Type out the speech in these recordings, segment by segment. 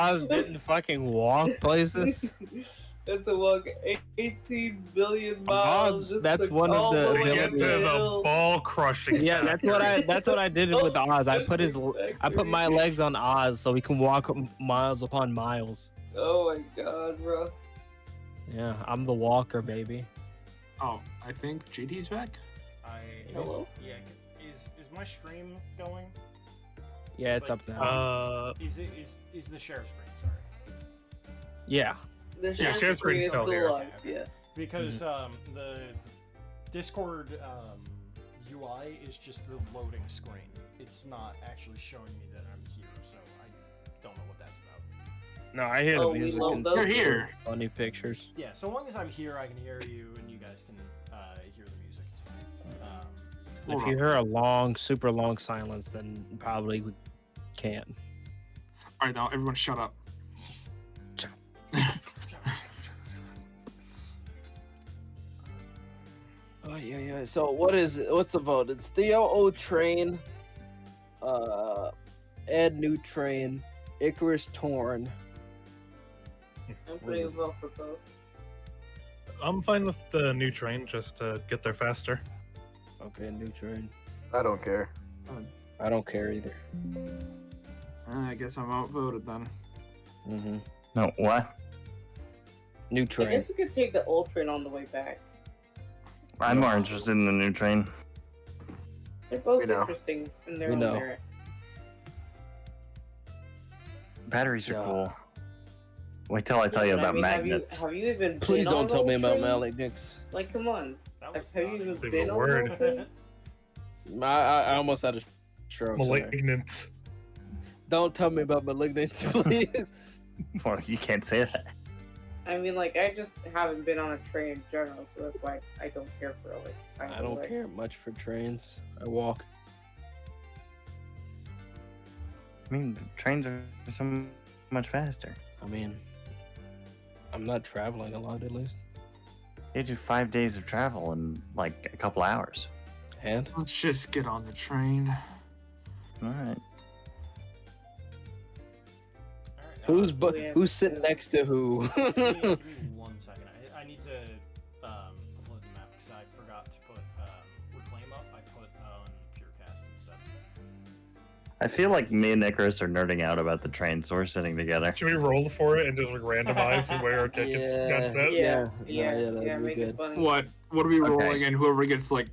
Oz didn't fucking walk places? That's a walk 18 billion miles. Just that's to one of all the way Get up to the the hill. ball crushing. Yeah, that's what I did with Oz. I put my legs on Oz so he can walk miles upon miles. Oh my god, bro. Yeah, I'm the walker, baby. Oh, I think JT's back. Hello? Yeah. Is my stream going? Yeah, it's up now. Is the share screen? Sorry. Yeah. The share screen's is still here. live, yeah. Because the Discord UI is just the loading screen. It's not actually showing me that I'm here, so I don't know what that's about. No, I hear Oh, the we music love and those. You're here. funny pictures. Yeah, so long as I'm here, I can hear you, and you guys can hear the music. It's fine. If you hear a long, super long silence, then probably we can't. All right, now everyone, shut up. Oh yeah. So what's the vote? It's Theo O Train, Ed New Train, Icarus Torn. I'm putting a vote for both. I'm fine with the new train just to get there faster. Okay, New Train. I don't care. I don't care either. I guess I'm outvoted then. Mm-hmm. No, what? New I train. guess we could take the old train on the way back. I'm more interested in the new train. They're both We know. interesting in their We own know. merit. Batteries are Yeah. cool. Wait till I tell you But about I mean, magnets. Have you even Please been on don't the tell me old about train? magnets. Like, come on. That Have was you not even Say been the on word. the old train? I almost had a stroke. Sorry. Malignant. Don't tell me about malignants, please. Well, you can't say that. I mean, like, I just haven't been on a train in general, so that's why I don't care for it. Like, I don't care much for trains. I walk. I mean, trains are so much faster. I mean, I'm not traveling a lot at least. You do 5 days of travel in like a couple hours. And Let's just get on the train. All right. Alright, who's sitting next to who? give me 1 second. I need to upload the map because I forgot to put Reclaim up. I put on Purecast and stuff. I feel like me and Icarus are nerding out about the train, so we're sitting together. Should we roll for it and just like randomize and where our tickets got set? that'd be make good. it funny. What are we Okay. rolling? And whoever gets like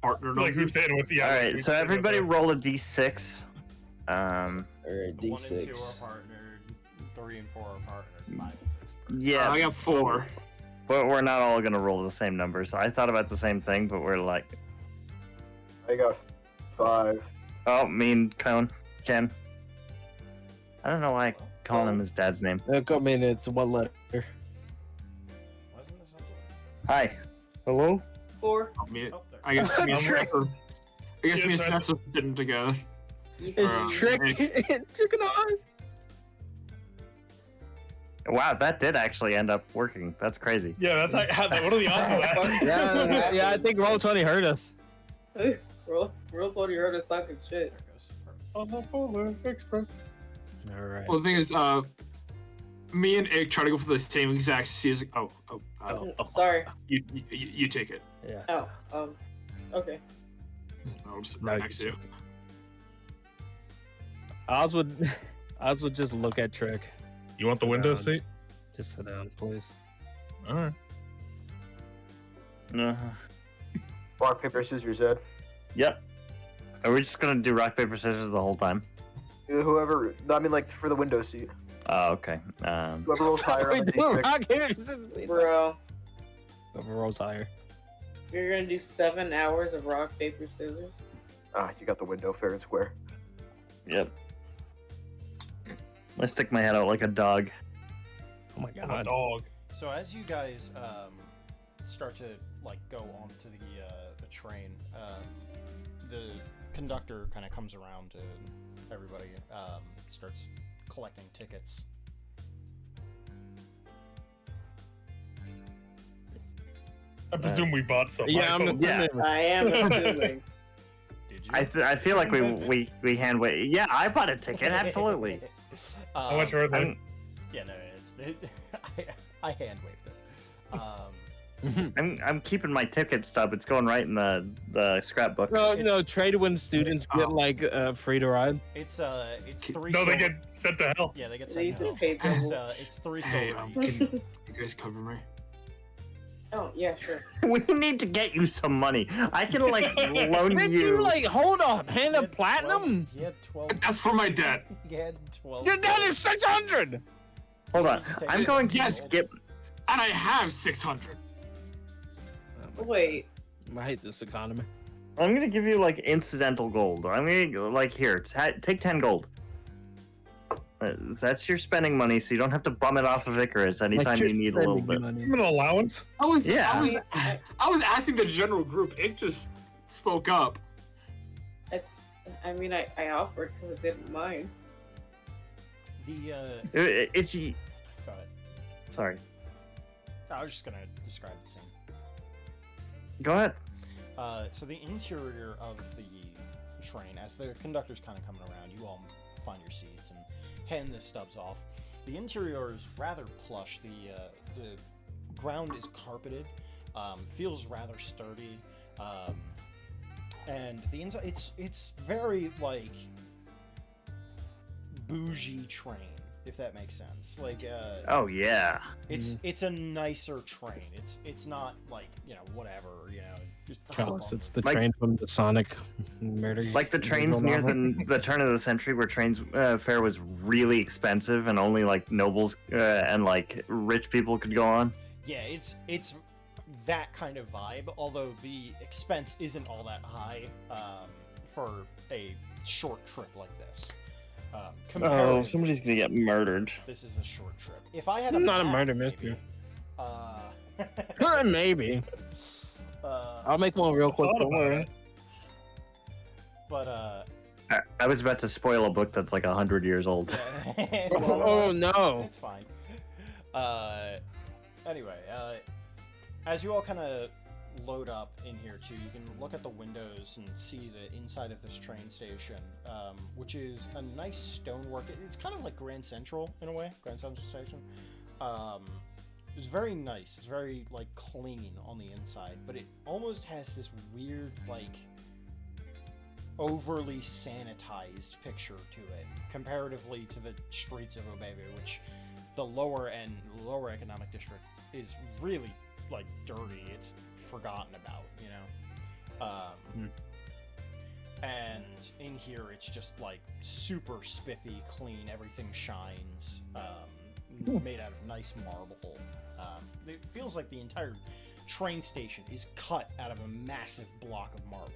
partnered Like up. who's staying with the All right, so everybody roll a d6. Or The 1 and 2 D6. are partnered. 3 and 4 are partnered. 5 and 6 are partnered. Yeah, I got 4. but we're not all gonna roll the same number. So I thought about the same thing, but we're like, I got 5. oh, me and Ken. I don't know why I call him his dad's name. I mean, it's one letter. Wasn't this up Hi. Hello. 4. there? Oh, there. I guess me and Trick. Snapper. I guess me and Yes, Snapper sitting together. It's trick. Chicken eyes. Wow, that did actually end up working. That's crazy. Yeah, that's how, what are the odds of that? Yeah, I think Roll20 heard us. Real 20 heard us talking shit. There it goes. Perfect. On the Polar Express. All right. Well, the thing is, me and Ig try to go for the same exact season. Sorry. You take it. Yeah. Oh, okay. I'll just sit No, right you next to you. Oz would just look at Trick. You want the window Sit down. seat? Just sit down, please. All right. Rock, paper, scissors, Ed. Yep. Are we just gonna do rock paper scissors the whole time? Whoever, I mean, like for the window seat. Oh, okay. Whoever rolls higher on We the do D6. rock, paper, scissors. Bro, Whoever rolls higher. you're gonna do 7 hours of rock, paper, scissors? Ah, you got the window fair and square. Yep. I stick my head out like a dog. Oh my I'm a god. dog. So as you guys start to like go onto the train, the conductor kind of comes around to everybody, starts collecting tickets. I presume we bought some. Yeah, I'm Yeah. assuming. I am assuming. Did you? I feel like we hand wait. Yeah, I bought a ticket. Absolutely. How much were they? Yeah, no, I hand waved it. I'm keeping my ticket stub. It's going right in the scrapbook. No, trade when students get like free to ride. It's 3. No, they silver- get sent to hell. Yeah, they get They sent need to home. pay double. It's 3 Hey, silver. can you guys cover me? Oh, yeah, sure. We need to get you some money. I can like loan Did you. you like hold up, hand He of had platinum? 12 He had 12. That's for my debt. He had 12. Your debt is 600. Hold on. Just take I'm it. going to Yes. skip. And I have 600. Wait. I hate this economy. I'm gonna give you like incidental gold. I'm gonna like here. Take 10 gold. That's your spending money, so you don't have to bum it off of Icarus anytime you need a little bit. Give an allowance. I was Yeah. I was asking the general group. It just spoke up. I mean, I offered because I didn't mind. The It's go ahead. sorry. I was just gonna describe the scene. Go ahead. So the interior of the train, as the conductor's kind of coming around, you all find your seats and hand the stubs off. The interior is rather plush. The ground is carpeted, feels rather sturdy, and the inside it's very like bougie train, if that makes sense. Like Oh yeah. it's a nicer train. It's not like, whatever, just hop Callous, on it's the- the Like- train from the Sonic murder. Like the trains near the turn of the century, where trains fare was really expensive and only like nobles and like rich people could go on. Yeah, it's that kind of vibe, although the expense isn't all that high for a short trip like this. Oh, Comparatively, somebody's gonna get murdered. this is a short trip. If I had Not a map, murder maybe, mystery. Maybe. I'll make one real quick. Thought Don't about worry. it. but I was about to spoil a book that's like 100 years old. yeah. Oh no. It's fine. Anyway, as you all kind of load up in here too, you can look at the windows and see the inside of this train station, which is a nice stonework. It's kind of like Grand Central in a way, Grand Central Station. It's very nice. It's very like clean on the inside, but it almost has this weird like overly sanitized picture to it comparatively to the streets of Obebe, which the lower economic district is really like dirty. It's forgotten about, and in here it's just like super spiffy, clean. Everything shines, made out of nice marble. It feels like the entire train station is cut out of a massive block of marble.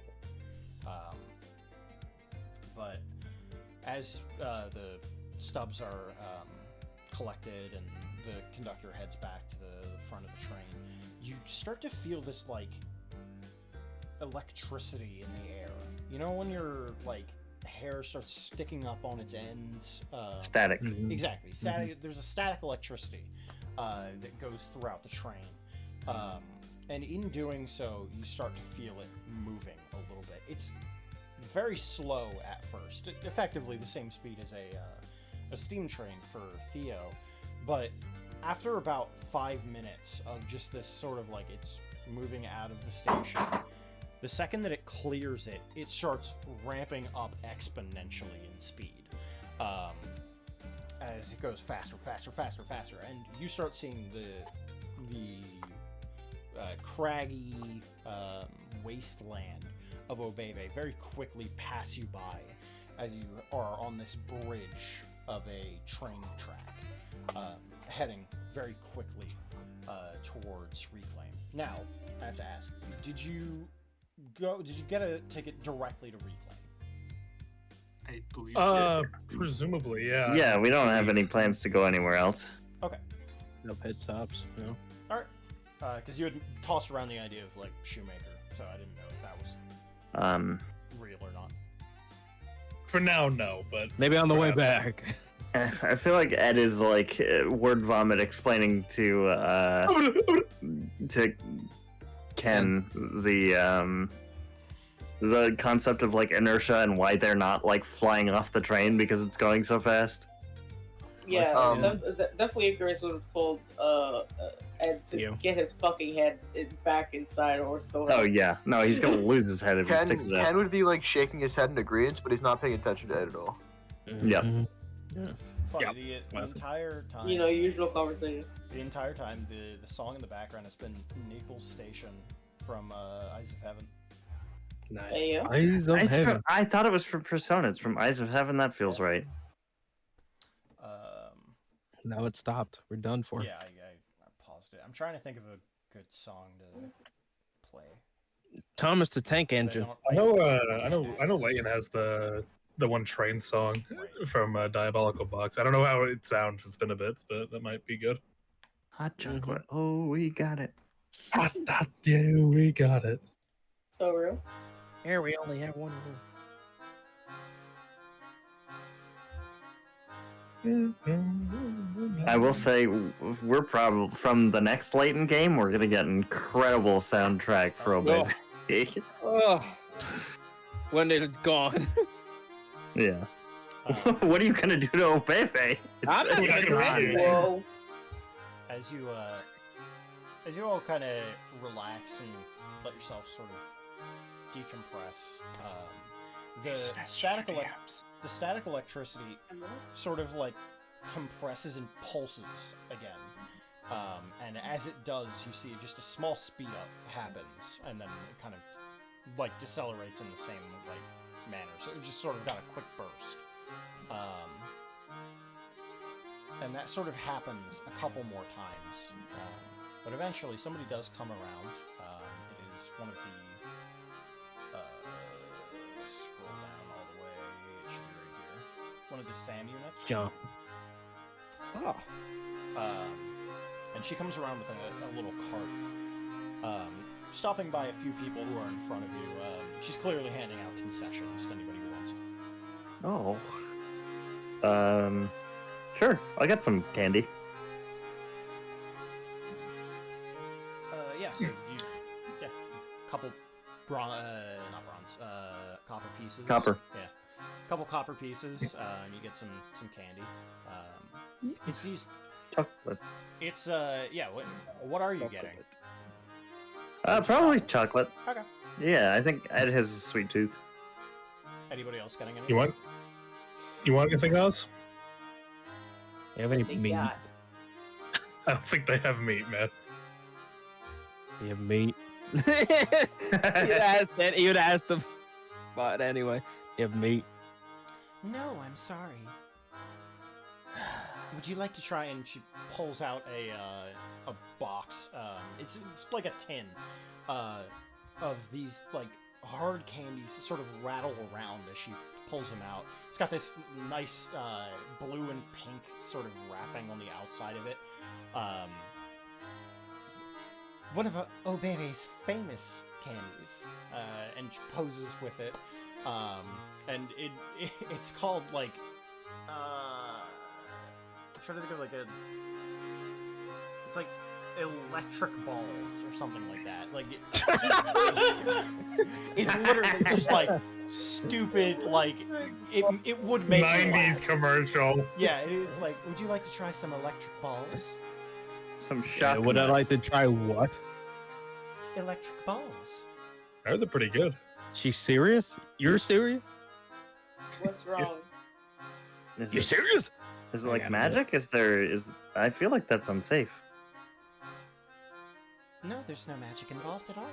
But as the stubs are collected and the conductor heads back to the front of the train, you start to feel this like electricity in the air. You know when your like hair starts sticking up on its ends? Static. Exactly. Static. There's a static electricity that goes throughout the train, and in doing so, you start to feel it moving a little bit. It's very slow at first, effectively the same speed as a steam train for Theo, but after about 5 minutes of just this sort of like it's moving out of the station, the second that it clears it, it starts ramping up exponentially in speed. As it goes faster, and you start seeing the craggy wasteland of Obebe very quickly pass you by as you are on this bridge of a train track, heading very quickly towards Reclaim. Now, I have to ask, did you get a ticket directly to Reclaim? I believe so. Presumably, yeah. Yeah, we don't have any plans to go anywhere else. Okay. No pit stops. No. All right. Because you had tossed around the idea of like Shoemaker, so I didn't know if that was real or not. For now, no, but Maybe on the way Perhaps. back. I feel like Ed is like word vomit explaining to Ken the concept of like inertia and why they're not like flying off the train because it's going so fast. Yeah, Um, definitely Icarus would have told Ed to You. get his fucking head back inside or so. Oh yeah, no, he's gonna lose his head if he Ken, sticks it out. Ken would be like shaking his head in agreement, but he's not paying attention to Ed at all. Yep. Mhm. Funny, Yep. the Classic. entire time. You know, usual conversation. The entire time, the song in the background has been Naples Station from Eyes of Heaven. Nice. Hey, yo. Eyes of It's heaven. from, I thought it was from Persona. It's from Eyes of Heaven. That feels right. Now it stopped. We're done for. Yeah, I paused it. I'm trying to think of a good song to play. Thomas the Tank 'Cause Engine. I know. I don't I know. Leighton has the one train song Right. from Diabolical Box. I don't know how it sounds. It's been a bit, but that might be good. Hot chocolate. Oh, we got it. Yeah, we got it. So real. Here we only have one rule. I will say we're probably from the next Leighton game. We're gonna get an incredible soundtrack for Obey. Oh. When it's gone. Yeah. What are you gonna do to Obey? I'm not It's gonna gonna do be- it. Whoa. As you all kind of relax and let yourself sort of decompress, the static electricity sort of like compresses and pulses again. And as it does, you see just a small speed up happens, and then it kind of like decelerates in the same like manner. So it just sort of got a quick burst. And that sort of happens a couple more times. But eventually somebody does come around. It is one of the scroll down all the way. It should be right here. One of the SAM units. Jump. Oh. And she comes around with a little cart, stopping by a few people who are in front of you. She's clearly handing out concessions to anybody who wants it. Oh. Sure. I'll get some candy. Yeah, so yeah, couple not bronze, copper pieces. Copper. Yeah, couple copper pieces, and you get some candy. It's these. Chocolate. It's yeah. What are you getting? Probably chocolate. Okay. Yeah, I think Ed has a sweet tooth. Anybody else getting anything? You want anything else? You have any Thank meat? God. I don't think they have meat, man. You have meat. You'd ask them. But anyway, you have meat. No, I'm sorry. Would you like to try? And she pulls out a box. It's like a tin of these like hard candies that sort of rattle around as she pulls them out. It's got this nice blue and pink sort of wrapping on the outside of it. One of Obebe's famous candies, and she poses with it. And it's called like I'm trying to think of like it's like electric balls or something like that. Like it's literally just like stupid. Like it would make you 90s laugh. commercial. Yeah, it is like. Would you like to try some electric balls? Some Yeah, shock. would I like to try what? Electric balls. They're pretty good. She's serious? You're serious? What's wrong? Is You it, serious? is it I like gotta magic? I feel like that's unsafe. No, there's no magic involved at all.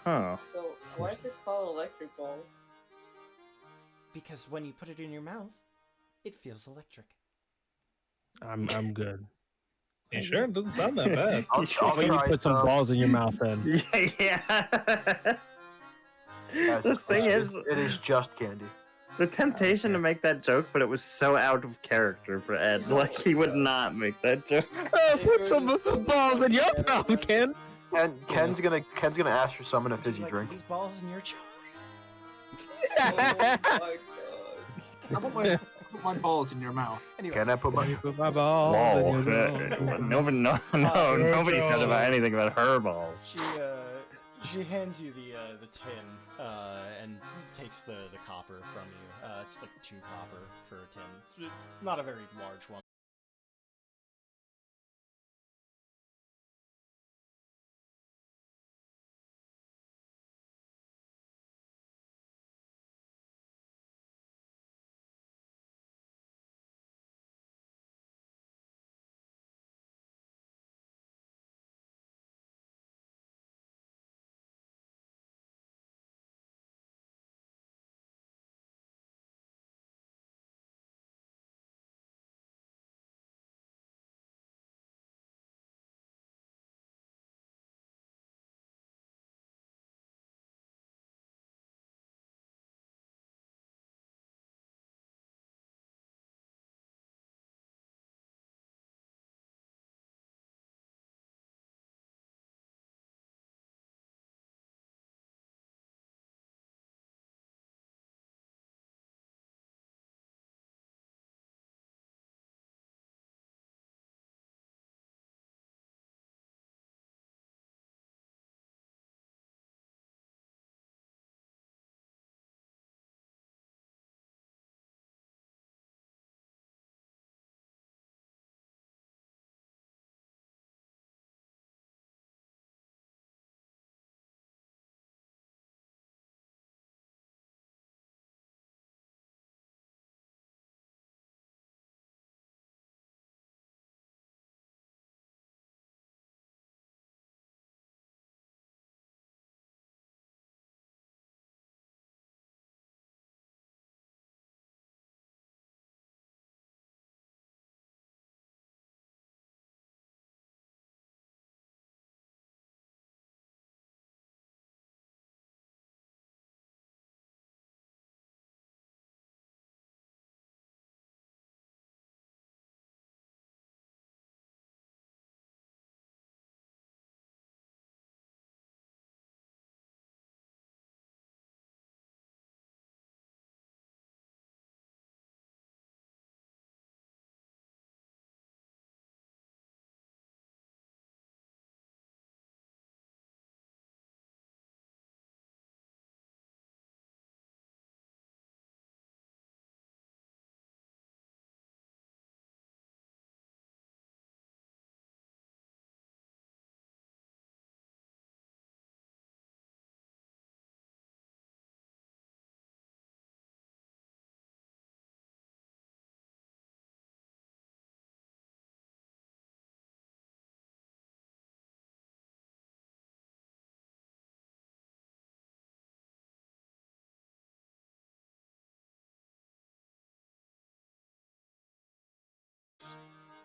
Huh. So why is it called electric balls? Because when you put it in your mouth, it feels electric. I'm good. You sure? It doesn't sound that bad. I'll Why don't you try put some some. balls in your mouth then? Yeah. Guys, The thing it- is, it is just candy. the temptation to make that joke, but it was so out of character for Ed. Like, he would not make that joke. Put some balls in your mouth, Ken. Ken's gonna ask for some in a Would you fizzy like drink. These balls in your choice. Oh my god. How about put my balls in your mouth? Anyway, Can I put my? Put my balls Whoa. in your mouth. Nobody said about anything about her balls. she She hands you the tin and takes the copper from you. It's like 2 copper for a tin. It's not a very large one.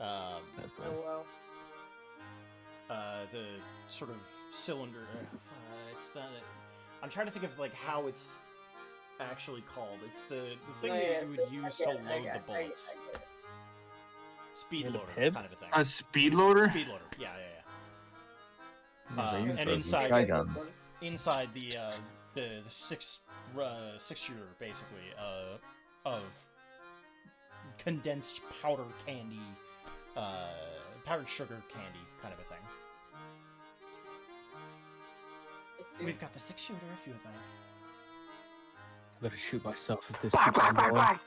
Oh wow. The sort of cylinder. It's the. I'm trying to think of like how it's actually called. It's the thing that you would use to load the bullets. Speed The loader, pib? kind of a thing. A speed loader? Speed loader. Yeah. They use And those in inside- Trigun. Inside the six shooter basically of condensed powder candy, powdered sugar candy kind of a thing. I see. We've got the 6-shooter if you would like. I'm gonna shoot myself if this Bang, keeps bang, on bang, going. bang.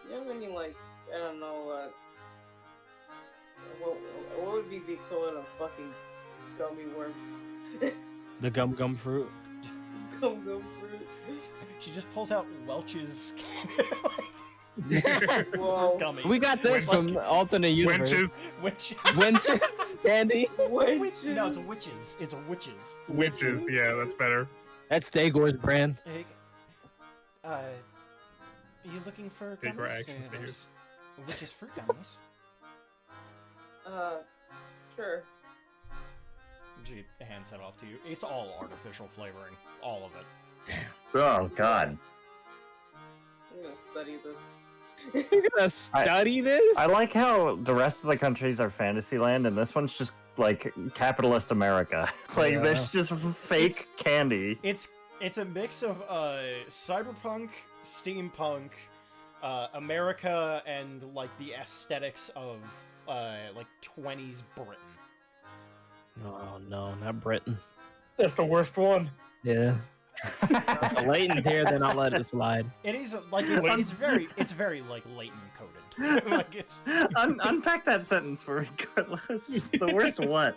You have any like I don't know what would be the equivalent of fucking gummy worms? The gum fruit. Gum fruit. She just pulls out Welch's Whoa. gummies. We got this Like, from alternate universe. Wenches. Witch. Wenches candy. Witches. No, it's witches. It's witches. Witches. Yeah, that's better. That's Dagor's brand. Hey, are you looking for Big gummies? action There's witches fruit gummies. Sure. She hands that off to you. It's all artificial flavoring. All of it. Oh God. I'm gonna study this. You're gonna study this? I like how the rest of the countries are Fantasyland, and this one's just like capitalist America. Like Yeah. there's just fake candy. It's a mix of cyberpunk, steampunk, America, and like the aesthetics of like 20s Britain. Oh no, not Britain. That's the worst one. Yeah. If Leighton's here, then I'll let it slide. It is like it's very like Leighton coded. Like it's Unpack that sentence for me, Carlos. The worst what?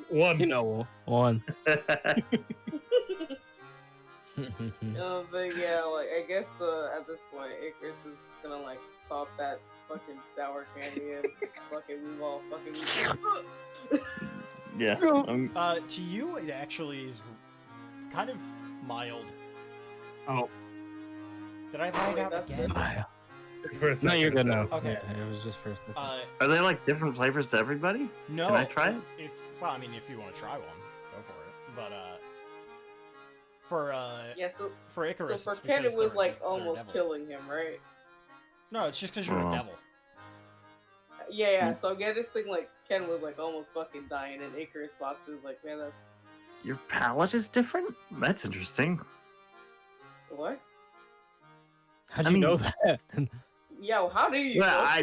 One. You know, one. But yeah, like I guess at this point, Icarus is gonna like pop that fucking sour candy and fucking move all fucking. Yeah. to you, it actually is kind of mild. Oh. Did I lag out That's again? For a No, second, you're good now. Okay. Yeah, it was just first. Are they like different flavors to everybody? No. Can I try it? It's well, I mean, if you want to try one, go for it. But for Yeah, so Icarus, so it's for Ken, because it was they're like they're a almost devil. killing him, right? No, it's just because you're Oh. a devil. Yeah. So I'm guessing like Ken was like almost fucking dying, and Icarus boss is like, man, that's Your palate is different? That's interesting. what? How'd I you mean- know that? Yo, how do you? Well, know? I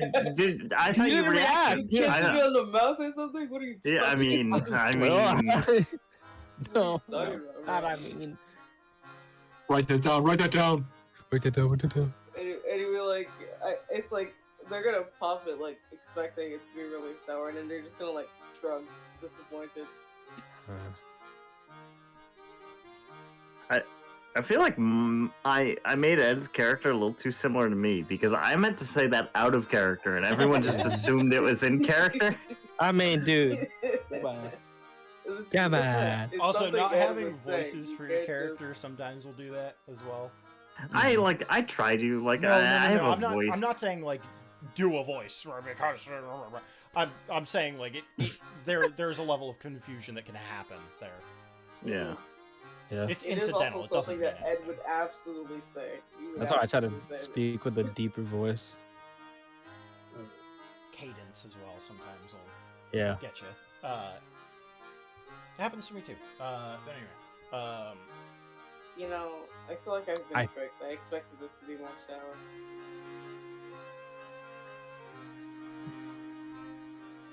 thought you didn't reacted. You react. kissed I me know. on the mouth or something? What are you? Yeah, I talking mean, about? I Well, mean, no. What are you talking about, God, bro? I mean. Write that down. Write that down. Anyway, like it's like they're gonna pop it like expecting it to be really sour, and then they're just gonna like shrug, disappointed. I feel like I made Ed's character a little too similar to me because I meant to say that out of character, and everyone just assumed it was in character. I mean, dude. Come on. Come on. It's Also, something not Ed having would say. voices You for your can't character just- sometimes will do that as well. I try to I have a voice. I'm not saying like do a voice because I'm saying like there's a level of confusion that can happen there. Yeah. Yeah. It's It is incidental. also It doesn't something mean that Ed anything. would absolutely say. He would That's why I try to absolutely say speak with a deeper voice. Cadence as well sometimes will Yeah. get you. It happens to me too. But anyway, You know, I feel like I've been I- tricked. I expected this to be more sour.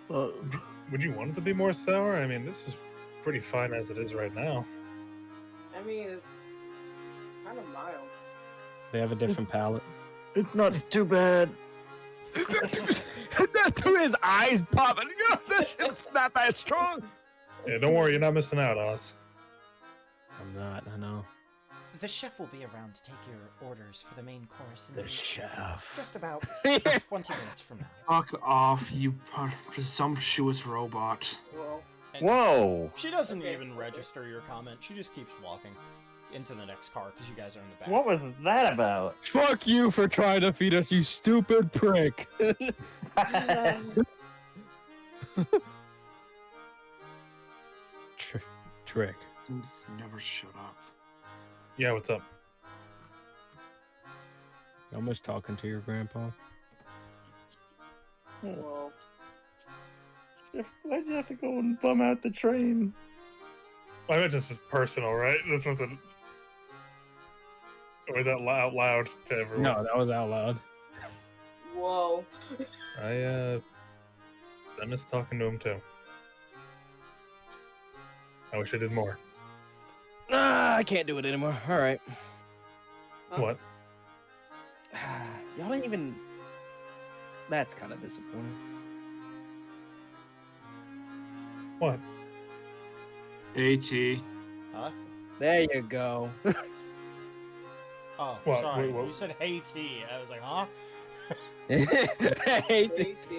Would you want it to be more sour? I mean, this is pretty fine as it is right now. I mean, it's kind of mild. They have a different palate. It's not too bad. That to his eyes popping. It's not that strong. Yeah, don't worry, you're not missing out, Oz. I'm not. I know. the chef will be around to take your orders for the main course in The chef. just about 20 minutes from now. Fuck off, you presumptuous robot. Well, And Whoa. She doesn't Okay. even register your comment. She just keeps walking into the next car because you guys are in the back. What was that about? Fuck you for trying to feed us, you stupid prick. Trick. Just never shut up. Yeah, what's up? How much talking to your grandpa? well, Why'd you have to go and bum out the train? I meant this is personal, right? This wasn't. Or that out loud to everyone. No, that was out loud. whoa. I miss talking to him too. I wish I did more. I can't do it anymore. All right. Huh? What? Y'all ain't even. That's kind of disappointing. What? AT. Huh? There you go. Oh, What? sorry. Wait, what? You said hey T. I was like, huh? Hey, AT?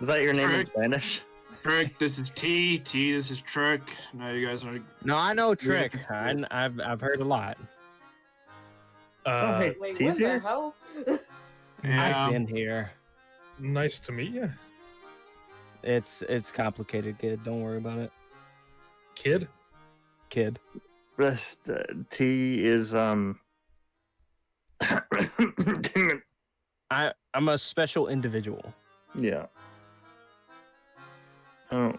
Is that your name in Trick. Spanish? Trick, this is T. T, this is Trick. Now you guys are. no, I know Trick. I've heard a lot. Uh, hey, Wait, T's what the here? hell? Yeah. I've been here. nice to meet you, It's complicated, kid. Don't worry about it, kid. kid. Rest, T is Damn it. I'm a special individual. Yeah. Oh,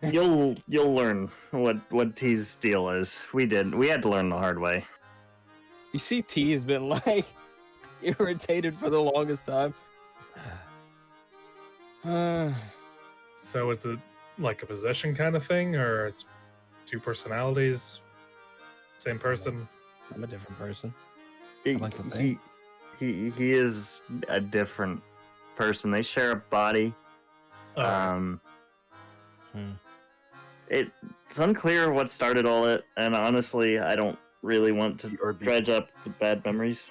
you'll learn what T's deal is. We had to learn the hard way. You see, T has been like irritated for the longest time. So it's like a possession kind of thing, or it's two personalities, same person? I'm a different person. He, like to he, think. he is a different person. They share a body. Oh, It's unclear what started all it, and honestly, I don't really want to dredge up the bad memories.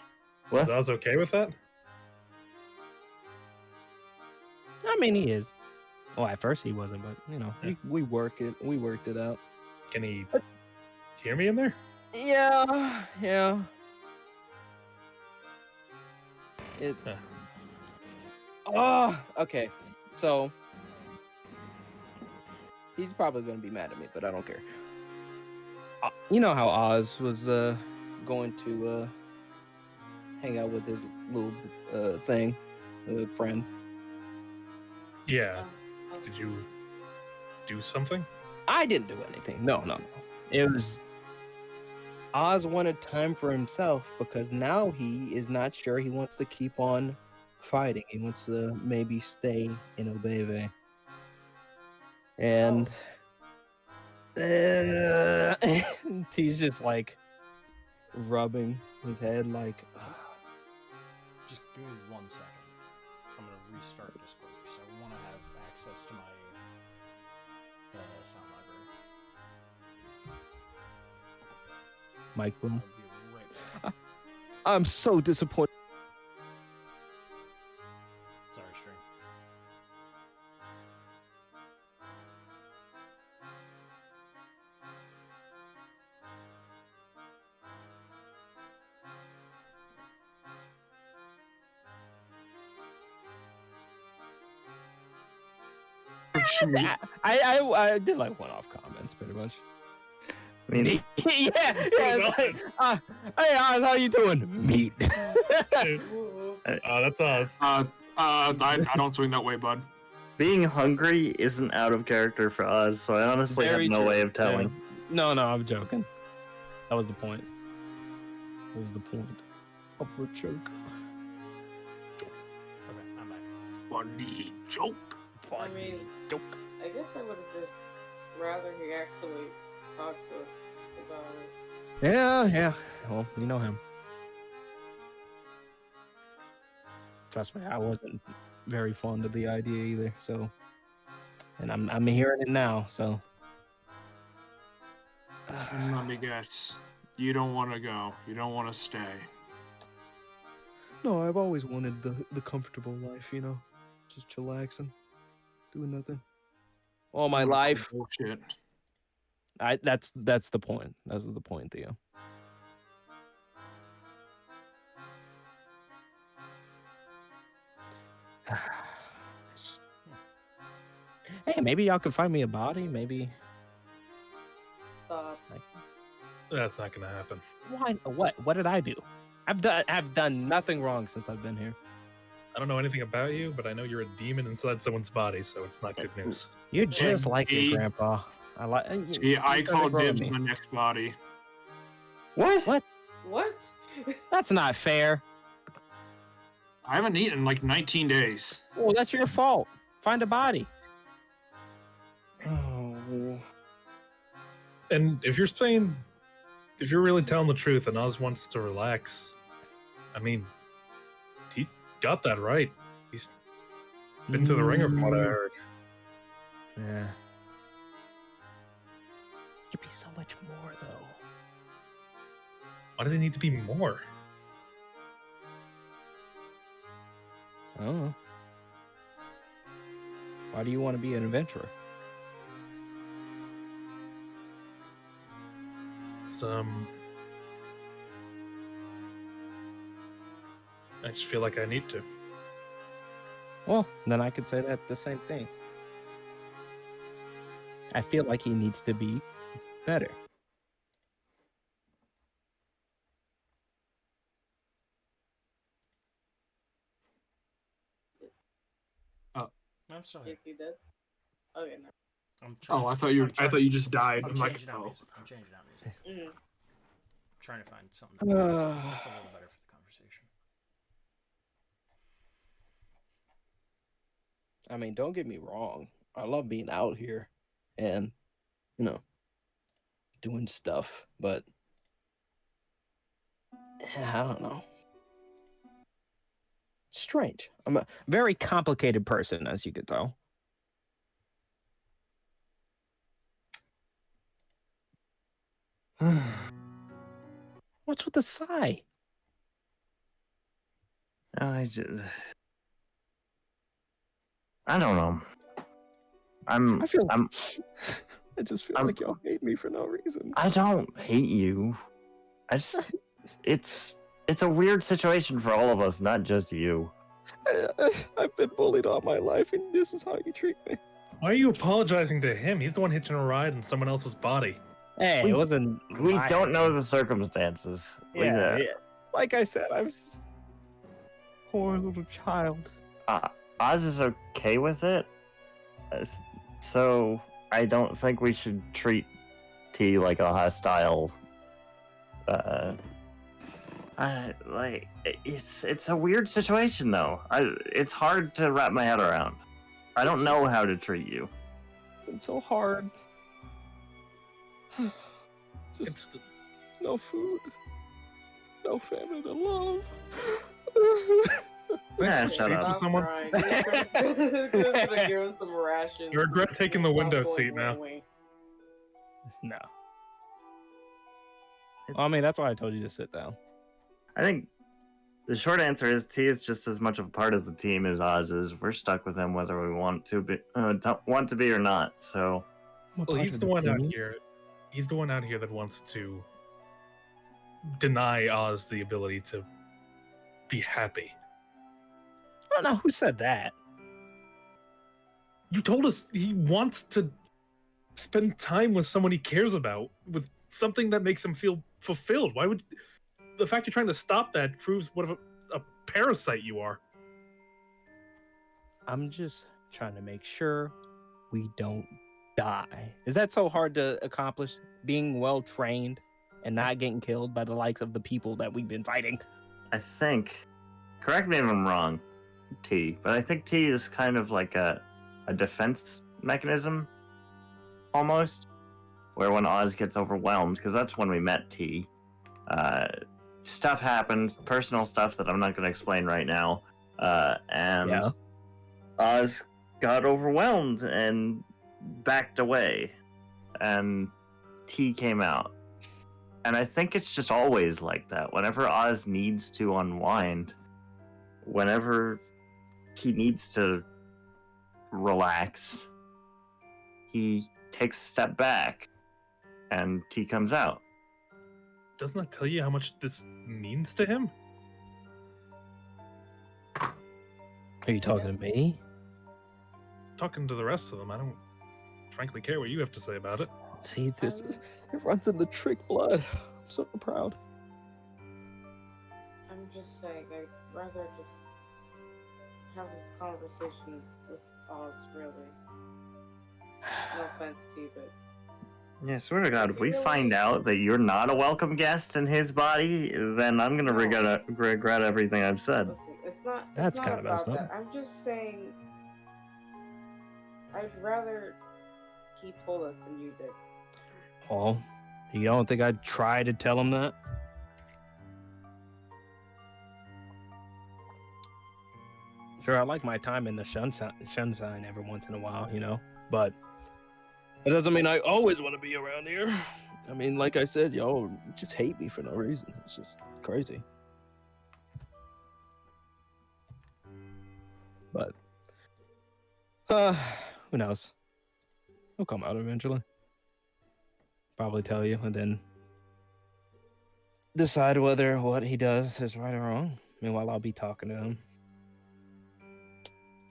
What? is Oz okay with that? I mean, he is. Well, at first he wasn't, but you know, We worked it out. Can he hear me in there? Yeah, yeah. It. Huh. Oh, okay. So he's probably gonna be mad at me, but I don't care. You know how Oz was going to hang out with his little thing, friend. Yeah. Did you do something? I didn't do anything. No. it was. Oz wanted time for himself because now he is not sure he wants to keep on fighting. He wants to maybe stay in Obeve. And He's just like rubbing his head, like. Just give me 1 second. I'm gonna restart Discord because I want to have access to my sound library. Mike Boom. I'll be right back. I'm so disappointed. Sorry, stream. I did like one-off comments, pretty much. I mean, yeah. It's like, hey Oz, how you doing? Meat. That's Oz. I don't swing that way, bud. being hungry isn't out of character for Oz, so I honestly Very have no true. way of telling. No, I'm joking. That was the point. That was the point of the joke. Okay, I'm back. Funny joke. I mean, joke. I guess I would have just rather he actually talked to us about it. Yeah. Well, you know him. Trust me, I wasn't very fond of the idea either. So, and I'm hearing it now. So, Let me guess. You don't want to go. You don't want to stay. No, I've always wanted the comfortable life, you know, just chillaxing, doing nothing. All my life. Bullshit. that's the point. That's the point, Theo. Hey, maybe y'all can find me a body. Maybe. Stop. That's not gonna happen. Why? What did I do? I've done nothing wrong since I've been here. I don't know anything about you, but I know you're a demon inside someone's body, so it's not good news. You're just like see? your grandpa. I like. See, I call dibs me. on the next body. What? What? That's not fair. I haven't eaten in like 19 days. Well, that's your fault. Find a body. Oh, And if you're really telling the truth and Oz wants to relax, I mean, he got that right. He's been through the ringer from what I heard. Yeah. Could be so much more though. Why does he need to be more? I don't know. Why do you want to be an adventurer? It's I just feel like I need to. Well, then I could say that the same thing. I feel like he needs to be better. I'm sorry. Is he dead? Okay, no. I'm trying. Oh, I thought you just died. I'm I'm like, changing out oh. music. I'm changing out music. Mm. Trying to find something that's a little better for the conversation. I mean, don't get me wrong. I love being out here and, you know, doing stuff, but I don't know. Strange. I'm a very complicated person, as you could tell. What's with the sigh? I don't know. I'm. I feel. I'm. I just feel I'm- like y'all hate me for no reason. I don't hate you. I just. It's a weird situation for all of us, not just you. I've been bullied all my life, and this is how you treat me. Why are you apologizing to him? He's the one hitching a ride in someone else's body. Hey, We- it wasn't. We my don't know idea. the circumstances. We, Yeah, Like I said, I was just a poor little child. Oz is okay with it, so I don't think we should treat T like a hostile. It's a weird situation though. It's hard to wrap my head around. I don't know how to treat you. It's so hard. It's Just no food, no family to love. Yeah, Next shut seat up. to Stop someone. crying. Chris gonna give him some rations. I regret taking the Stop window going seat now. away. No. Well, I mean, that's why I told you to sit down. I think the short answer is T is just as much of a part of the team as Oz is. We're stuck with him whether we want to be or not. So Well, he's the one out here. He's the one out here that wants to deny Oz the ability to be happy. I don't know who said that. You told us he wants to spend time with someone he cares about, with something that makes him feel fulfilled. Why would the fact you're trying to stop that proves what of a parasite you are? I'm just trying to make sure we don't die. Is that so hard to accomplish? Being well trained and not getting killed by the likes of the people that we've been fighting? I think, correct me if I'm wrong, T, but I think T is kind of like a defense mechanism, almost, where when Oz gets overwhelmed, because that's when we met T, stuff happens, personal stuff that I'm not going to explain right now, and Yeah. Oz got overwhelmed and backed away, and T came out. And I think it's just always like that. Whenever Oz needs to unwind, whenever he needs to relax, he takes a step back and T comes out. Doesn't that tell you how much this means to him? Are you talking Yes. to me? Talking to the rest of them, I don't frankly care what you have to say about it. See, this is, it runs in the trick blood. I'm so proud. I'm just saying, I'd rather just have this conversation with Oz, really. No offense to you, but Yeah, swear to God, Is if he we really- find out that you're not a welcome guest in his body, then I'm gonna No. regret everything I've said. listen, it's not. That's It's not kinda about messed up. that. I'm just saying, I'd rather he told us than you did. Well, you don't think I'd try to tell him that? Sure, I like my time in the sunshine every once in a while, you know, but it doesn't mean I always want to be around here. I mean, like I said, y'all just hate me for no reason. It's just crazy. But who knows? He'll come out eventually. Probably tell you, and then decide whether what he does is right or wrong. Meanwhile, I'll be talking to him,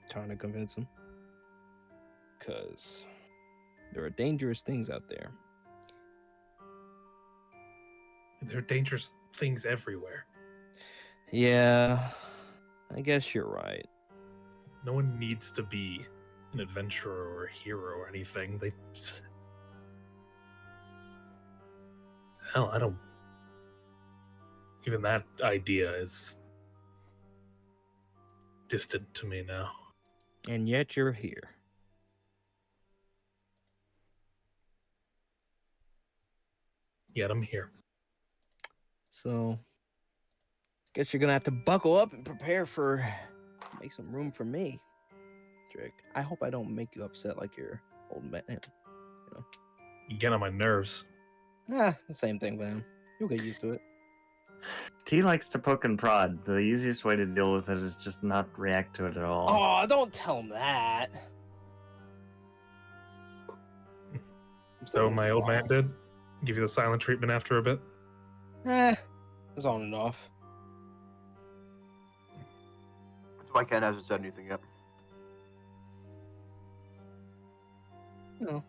trying to convince him, because there are dangerous things out there. There are dangerous things everywhere. Yeah, I guess you're right. No one needs to be an adventurer or a hero or anything. They just... Hell, I don't... Even that idea is distant to me now. And yet you're here. Yet I'm here. So, guess you're gonna have to buckle up and prepare for make some room for me, Drake. I hope I don't make you upset like your old man. You get on my nerves. Ah, the same thing, man. You'll get used to it. T likes to poke and prod. The easiest way to deal with it is just not react to it at all. Oh, don't tell him that. So my old man did give you the silent treatment after a bit. It was on and off. That's why Ken hasn't said anything yet. You know,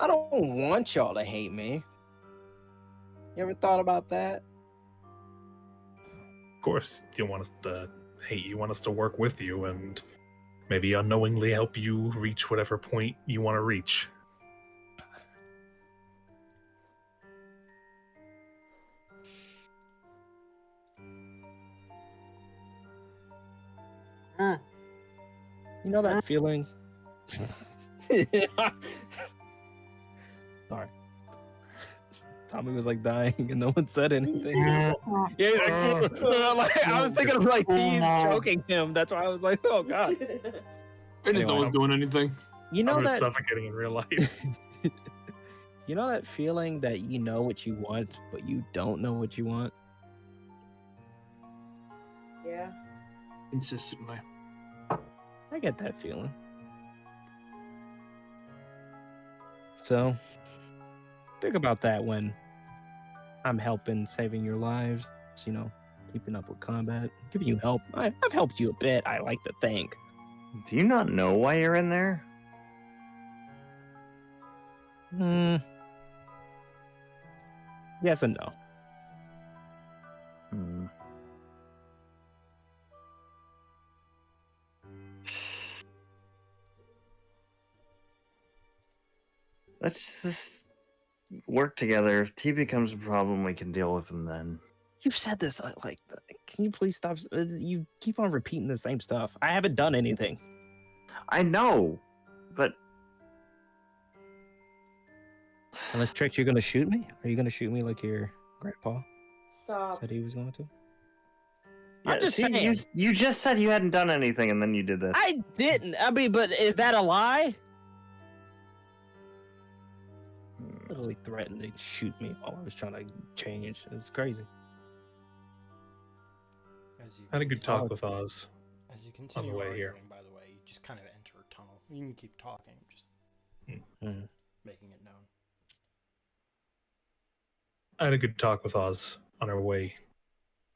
I don't want y'all to hate me. You ever thought about that? Of course, you don't want us to hate you. You want us to work with you and maybe unknowingly help you reach whatever point you want to reach. You know that feeling? Sorry. Tommy was like dying and no one said anything. Yeah, he's like, I was thinking of like T's choking him. That's why I was like, oh god. I just no one's doing anything. You know I was that suffocating in real life. you know that feeling that you know what you want, but you don't know what you want? Yeah. Consistently. I get that feeling. So think about that when I'm helping, saving your lives, you know, keeping up with combat, giving you help. I've helped you a bit, I like to think. Do you not know why you're in there? Yes and no. Hmm. Let's just work together. If T becomes a problem, we can deal with him then. You've said this like, can you please stop? You keep on repeating the same stuff. I haven't done anything. I know, but Unless Trick, you're gonna shoot me? Are you gonna shoot me like your grandpa Stop. said he was going to? yeah, I'm just see, saying. you just said you hadn't done anything, and then you did this. I didn't. I mean, but is that a lie? Literally threatened to shoot me while I was trying to change. It's crazy. As you I had a good talk Oh. with Oz. As you continue way arguing, here. by the way, you just kind of enter a tunnel. You can keep talking, just Mm. making it known. I had a good talk with Oz on our way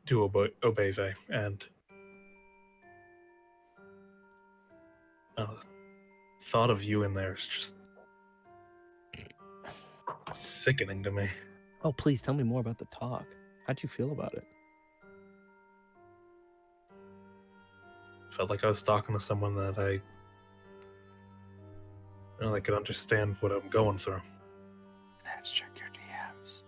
to Obeve, and the thought of you in there is just sickening to me. Oh, please tell me more about the talk. How'd you feel about it? Felt like I was talking to someone that I could understand what I'm going through. Let's check your DMs.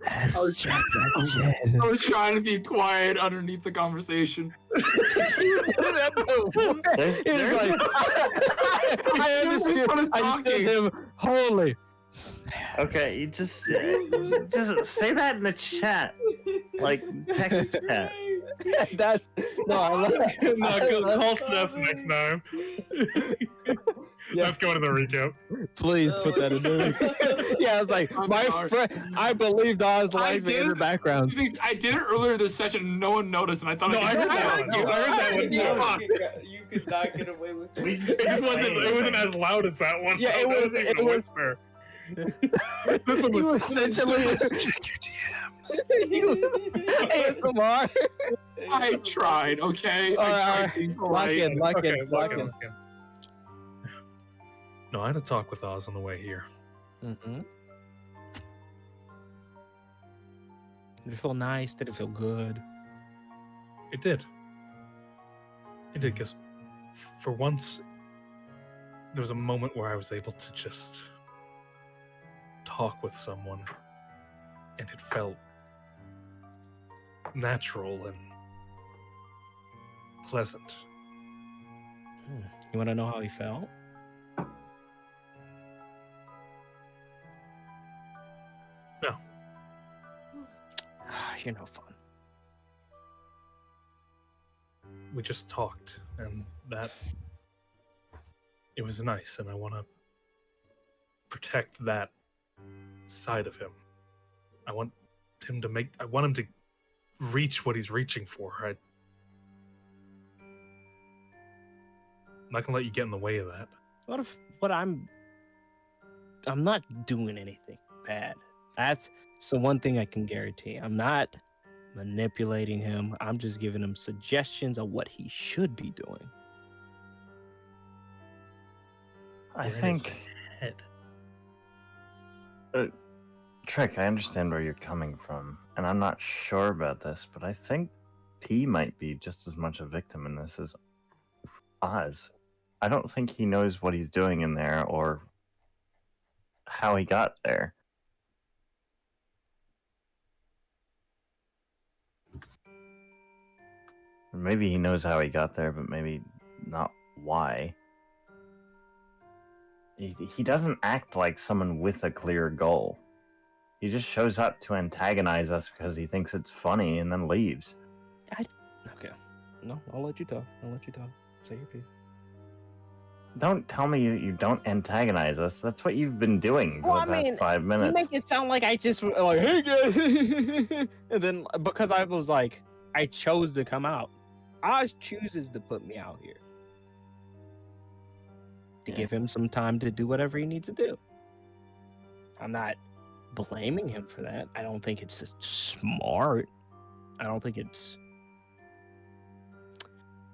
I was trying to be quiet underneath the conversation. There's- I understood. I understood him wholly. Okay, you just say that in the chat, like text chat. That's no. I like Call Sness next time. Yeah. Let's go to the recap. Please put that in there. Yeah, I was like, I'm my sorry. friend. I believed Oz I life and her did. background. I did it earlier this session and no one noticed, and I thought No, I heard that one. I heard that one too. You could not get away with it. It just wasn't. It wasn't as loud as that one. Yeah, it That was- even it a was- whisper. This one You was essentially check your DMs. ASMR. I tried, okay? I tried being Lock polite. in, lock Okay, in, lock in. lock in. No, I had a talk with Oz on the way here. Mm-hmm. Did it feel nice? Did it feel good? It did. It did, because for once, there was a moment where I was able to just talk with someone, and it felt natural and pleasant. You want to know how he felt? No. You're no fun. We just talked, and that it was nice, and I want to protect that side of him. I want him to reach what he's reaching for. I'm not gonna let you get in the way of that. What I'm not doing anything bad. That's the one thing I can guarantee. I'm not manipulating him. I'm just giving him suggestions of what he should be doing. I We're in his think, head. Trick, I understand where you're coming from, and I'm not sure about this, but I think T might be just as much a victim in this as Oz. I don't think he knows what he's doing in there or how he got there. Maybe he knows how he got there, but maybe not why. He doesn't act like someone with a clear goal. He just shows up to antagonize us because he thinks it's funny and then leaves. Okay. No, I'll let you talk. Say your piece. Don't tell me you don't antagonize us. That's what you've been doing for Well, the I past mean, 5 You minutes. make it sound like I just like, hey guys, and then because I was like, I chose to come out. Oz chooses to put me out here to Yeah. give him some time to do whatever he needs to do. I'm not blaming him for that. I don't think it's smart. I don't think it's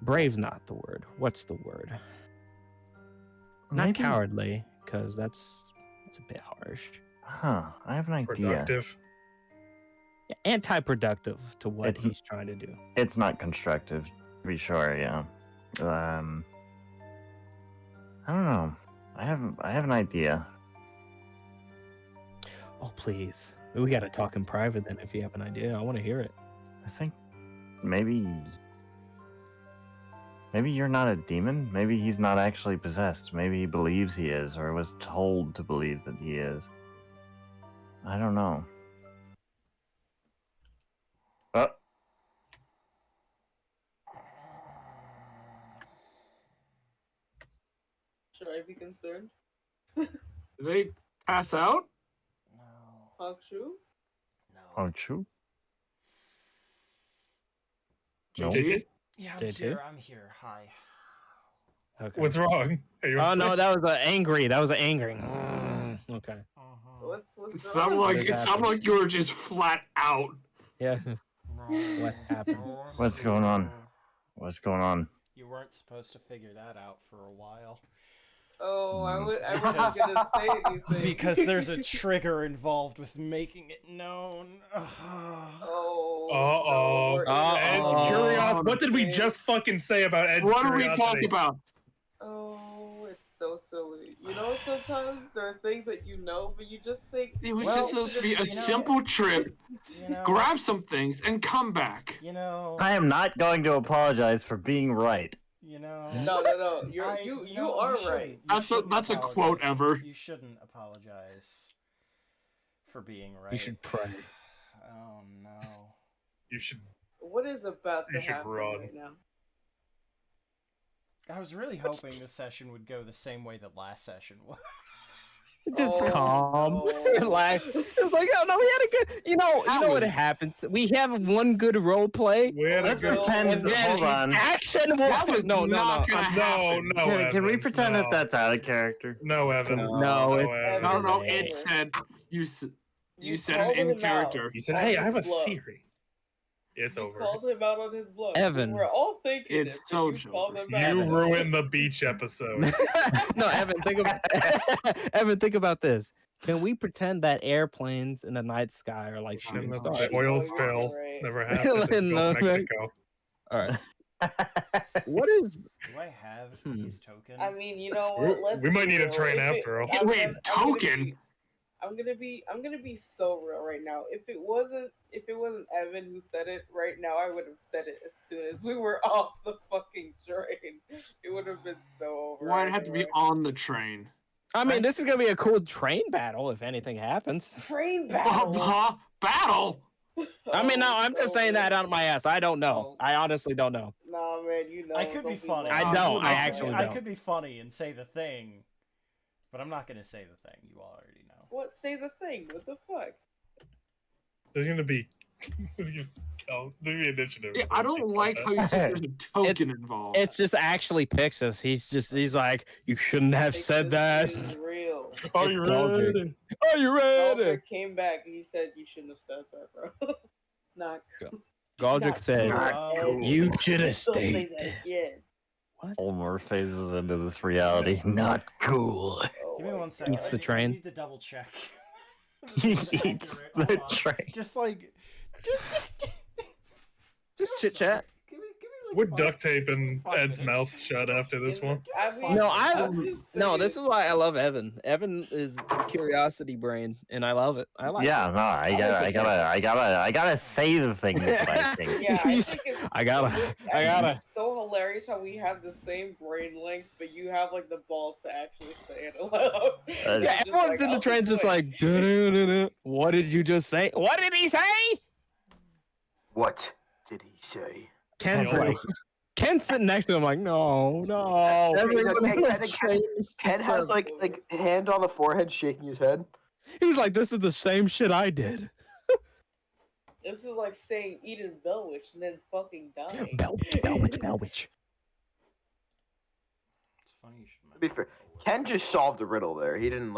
brave's not the word. What's the word? Not Maybe- cowardly, because that's a bit harsh. Huh, I have an idea. Productive. Yeah, anti-productive to what It's- he's trying to do. It's not constructive, to be sure, yeah. I don't know. I have an idea. Oh, please. We got to talk in private then if you have an idea. I want to hear it. I think maybe you're not a demon. Maybe he's not actually possessed. Maybe he believes he is, or was told to believe that he is. I don't know. Oh, Should I be concerned? Did they pass out? No. Hakshu? No. aren't you? No. JG? Yeah, I'm J2? here. I'm here. Hi. Okay. What's wrong? Are you Oh, okay? no, that was angry. That was angry. Okay. What's It wrong? sounded like you were just flat out. Yeah. What happened? What's going on? What's going on? You weren't supposed to figure that out for a while. Oh, I Because- wasn't gonna say anything. Because there's a trigger involved with making it known. Oh. Uh-oh. no, we're in Ed's it. Curiosity. What did we just fucking say about Ed's What are we Curiosity? talking about? Oh, it's so silly. You know, sometimes there are things that you know, but you just think. It was Well, just supposed to be you a know- simple trip, You know. grab some things, and come back. You know. I am not going to apologize for being right. You know. No. You know, are shouldn't- right. you That's shouldn't a quote apologize. ever. You shouldn't apologize for being right. You should pray. Oh no. You should. What is about to You should happen run. right now? I was really hoping this session would go the same way that last session was. Just Oh, calm. no. Like, it's like, oh no, we had a good. You know what Alan. happens. We have one good role play. Where to Let's go? pretend. and then Hold on. Action will. That was no. not gonna happen. No, Can we Evan, pretend no. that that's out of character? No, Evan. No, it's- Evan. No, no, No. it said you said called it in him out character. You said, on "Hey, I his have a bluff. theory." It's You over. called him out on his bluff. Evan. We were all thinking It's it, but so you called joke. him out. You Evan. ruined the beach episode. No, Evan, think about Evan. Think about this. Can we pretend that airplanes in the night sky are like shooting And the stars? Oh, oil you're spill right. never happened in No, Gulf Mexico. All right. What is? Do I have Hmm. his token? I mean, you know what? Let's We might be need a real. train If it- after all. I'm Wait, gonna- I'm gonna token? be- I'm gonna be so real right now. If it wasn't Evan who said it right now, I would have said it as soon as we were off the fucking train. It would have been so over. Why'd it have to be anyway. on the train? I mean, this is gonna be a cool train battle if anything happens. Train battle. Battle. I mean, no, I'm just so saying that good. out of my ass. I don't know. I honestly don't know. Nah, man, you know. I could be funny. I don't. I actually I don't. could be funny and say the thing, but I'm not gonna say the thing. You already know. What? Say the thing. What the fuck? There's gonna be initiative. Yeah, I don't like how you said there's a token involved. It's just actually Pixis. He's like, you shouldn't have said that. This is real. Are It's you Goldrick. ready? Are you ready? Goldrick came back. He said you shouldn't have said that, bro. Not cool. Goldrick Not said, cool. you should have Don't say stayed. that again. Olmer phases into this reality. Not cool. Oh Give me my 1 second. Eats the I train. need to double check. He This is eats accurate. the Hold on. train. Just like, Just chit chat. Give me like We're 5 duct taping 5 Ed's minutes. mouth shut after this one. I mean, No, I'm just No, this is saying. why I love Evan. Evan is curiosity brain, and I love it. I like Yeah, it. no, I gotta say the things that I think. Yeah, I You think it's. I gotta- think I gotta. It's so hilarious how we have the same brain length, but you have like the balls to actually say it aloud. Yeah, Yeah, Just everyone's like, in the I'll train just wait. like, "Dun-dun-dun-dun." What did you just say? What did he say? What did he say? Ken's Yeah. like, Ken's sitting next to him like, no. Everyone Everyone I think Ken has like hand on the forehead, shaking his head. He's like, this is the same shit I did. This is like saying Eden Belwich and then fucking dying. Belwich. It's funny you should To be fair, Ken just solved the riddle there. He didn't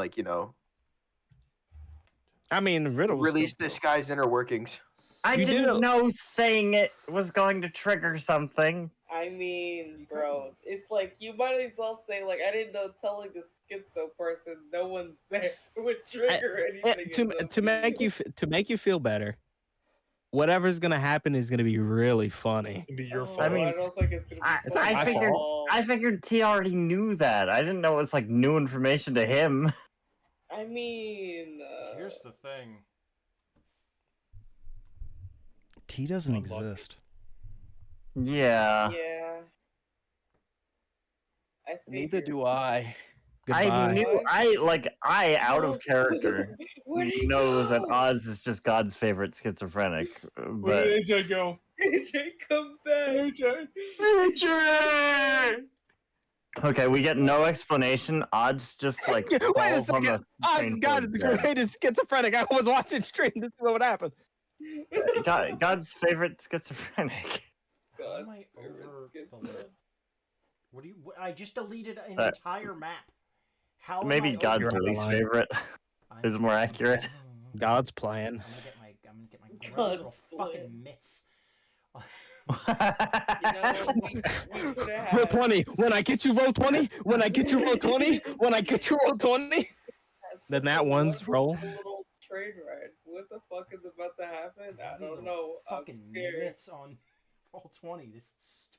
I mean, Riddle was release this guy's inner workings. I You did didn't a- know saying it was going to trigger something. I mean, bro, it's like you might as well say like I didn't know telling a schizo person no one's there would trigger anything. in them. to make you feel better. Whatever's gonna happen is gonna be really funny. It'd be your Oh, fault. I mean, I don't think it's gonna be. I funny my at figured all. I figured T already knew that. I didn't know it was like new information to him. I mean, Here's the thing. T doesn't Unlucky. exist. Yeah. yeah. I Neither figured. do I. I Goodbye. knew I out of character Where did he know that go? Oz is just God's favorite schizophrenic. Where But did AJ go? AJ, come back. AJ! okay, we get no explanation. Oz just like Wait a falls on second. the Oh, train God is floor the dead. greatest schizophrenic. I was watching stream to see what would happen. God's favorite schizophrenic. God's Am I favorite over schizo. delete? What do you? I just deleted an Uh, entire map. How? am Maybe I God's over- You're on the least line. favorite I'm- is more accurate. God's plan. I'm gonna get my gross little God's fucking plan. mitts. You know, we could have Roll had 20. When I get you roll 20. When I get you roll 20. When I get you roll 20. Then such that a one's wonderful roll. Little train ride. What the fuck is about to happen? I Maybe don't the know. I'm Fucking scared. mitts on roll 20. This.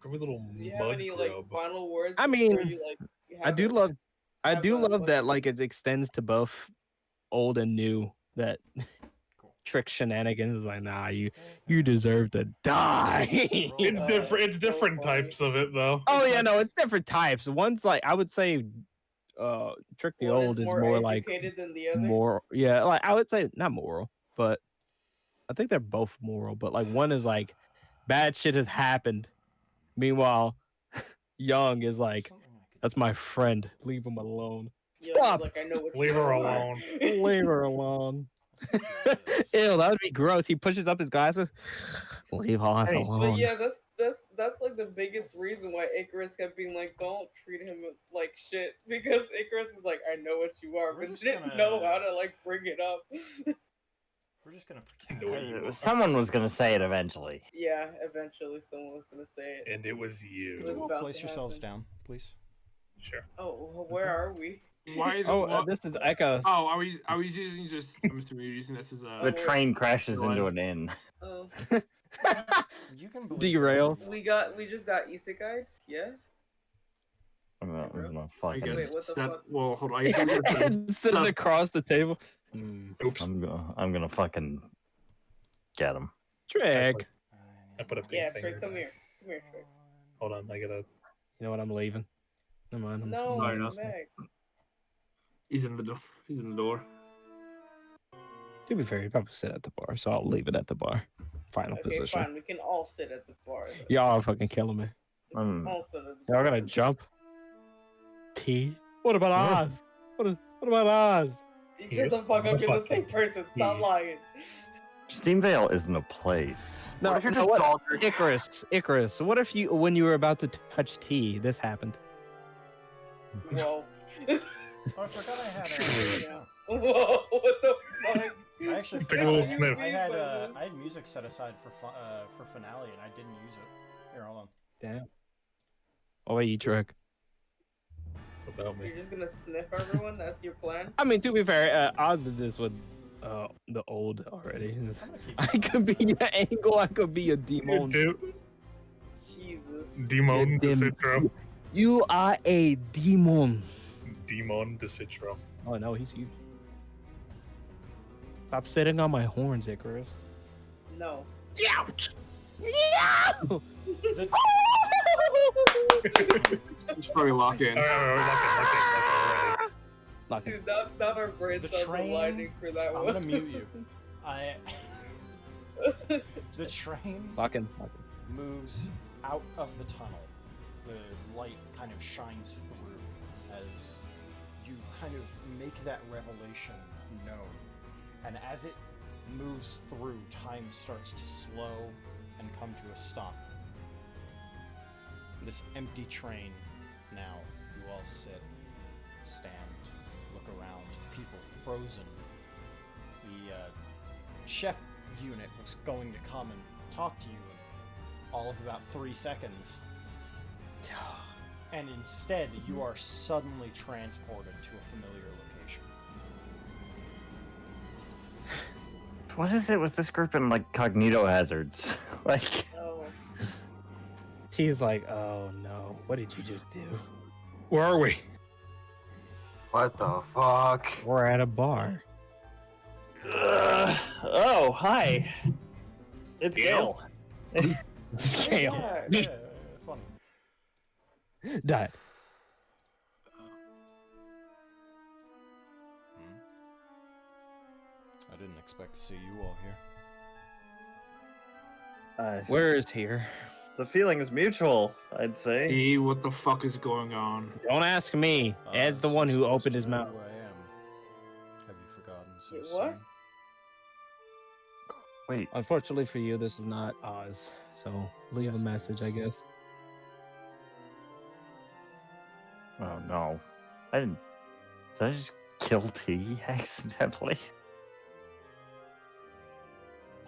Give me a little Do you have mud any grub. like final words? I before mean, you, like, I do love have a that fucking- like it extends to both old and new. That Cool. trick shenanigans is like, nah, you deserve to die. It's different. It's so different funny. types of it, though. Oh yeah, no, it's different types. One's like I would say Trick the One Old is more like educated than the other. moral. Yeah, like I would say not moral, but I think they're both moral. But like one is like bad shit has happened. Meanwhile, Young is like, that's my friend. Leave him alone. Yeah, Stop. Like, I know what Leave you her are. alone. Leave her alone. Ew, that would be gross. He pushes up his glasses. Leave Oz Hey, alone. But yeah, that's like the biggest reason why Icarus kept being like, don't treat him like shit, because Icarus is like, I know what you are, We're but just didn't gonna- know how to like bring it up. We're just gonna pretend. know what you are. Someone was gonna say it eventually. Yeah, eventually someone was gonna say it. And it was you. It was Could you all about place to yourselves happen. down, please? Sure. Oh, well, where are we? Why? Oh, what- this is Echoes. Oh, I was using just. I'm assuming you're using this as a. The train crashes into an inn. Oh, You can believe Derails. we just got isekai. Yeah. gonna I fucking. guess Wait, what the step. fuck? Well, hold on. I guess we're gonna Sitting step- across the table. Oops. I'm gonna fucking get him. Trick. I put a big Yeah, finger. Trey, come back. here. Come here, Trey. Hold on, I gotta. You know what? I'm leaving. Never mind. No, Alright, come Austin. back. He's in the door. He's in the door. To be fair, you probably sit at the bar, so I'll leave it at the bar. Final Okay, position. fine. We can all sit at the bar. Then. Y'all are fucking killing me. We can all sit at the Y'all bar. gonna jump? T? What about Oz? What about Oz? Shut the fuck up. You're the same person. Stop He- lying. Steamvale isn't a place. No, What if you're no, just what? Aldrich? Icarus. What if you, when you were about to touch T, this happened? Whoa. Oh, I forgot I had Whoa, what the fuck? I actually Take a forgot little I sniff. I had music set aside for finale, and I didn't use it. Here, hold on. Damn. Oh, wait, you trick. About me. You're just gonna sniff everyone? That's your plan? I mean, to be fair, Oz did this with the old already. I'm gonna keep I could be an angle. I could be a demon. Jesus. Demon de Dim- Citro. You are a demon. Demon de Citro. Oh no, he's huge. Stop sitting on my horns, Icarus. No. Ouch! The, He's probably locked in. Alright, lock it Lock it. Dude, not our brain The cells train- aligning for that I'm one. gonna mute you. The train Lock in. Lock in. moves out of the tunnel. The light kind of shines through as you kind of make that revelation known. And as it moves through, time starts to slow and come to a stop. This empty train now, you all sit, stand, look around, the people frozen. The chef unit was going to come and talk to you in all of about 3 seconds. And instead, you are suddenly transported to a familiar location. What is it with this group and like cognito hazards? Like, No. T's like, oh no, what did you just do? Where are we? What the fuck? We're at a bar. oh, hi. It's Gale. Scale. Yeah. Funny. Died. I didn't expect to see you all here. Where is here? The feeling is mutual, I'd say. Hey, what the fuck is going on? Don't ask me. Ed's the So one who supposed opened to his know mouth. Who I am. Have you forgotten so Wait, what? soon? Wait, Unfortunately for you, this is not Oz. So leave Yes, a it message, is. I guess. oh no. I didn't. Did I just kill T accidentally?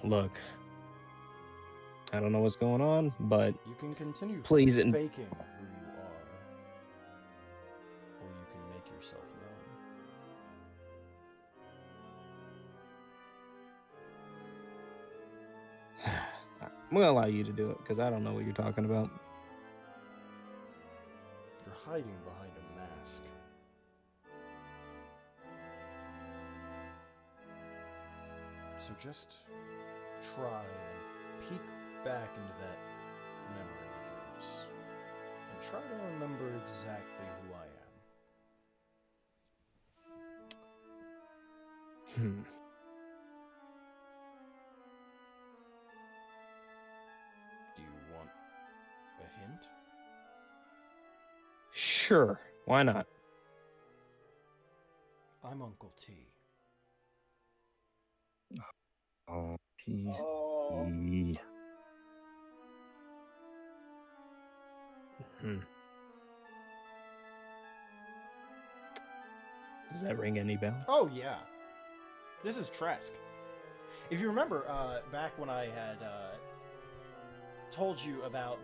Look, I don't know what's going on, but You can continue Please, faking and- who you are, or you can make yourself known. I'm gonna allow you to do it because I don't know what you're talking about. You're hiding behind a mask. So just try and peek back into that memory of yours. And try to remember exactly who I am. Hmm. Do you want a hint? Sure, why not? I'm Uncle T. Oh, he's Oh. T. Hmm. Does that ring any bell? Oh yeah, this is Tresk. If you remember, back when I had told you about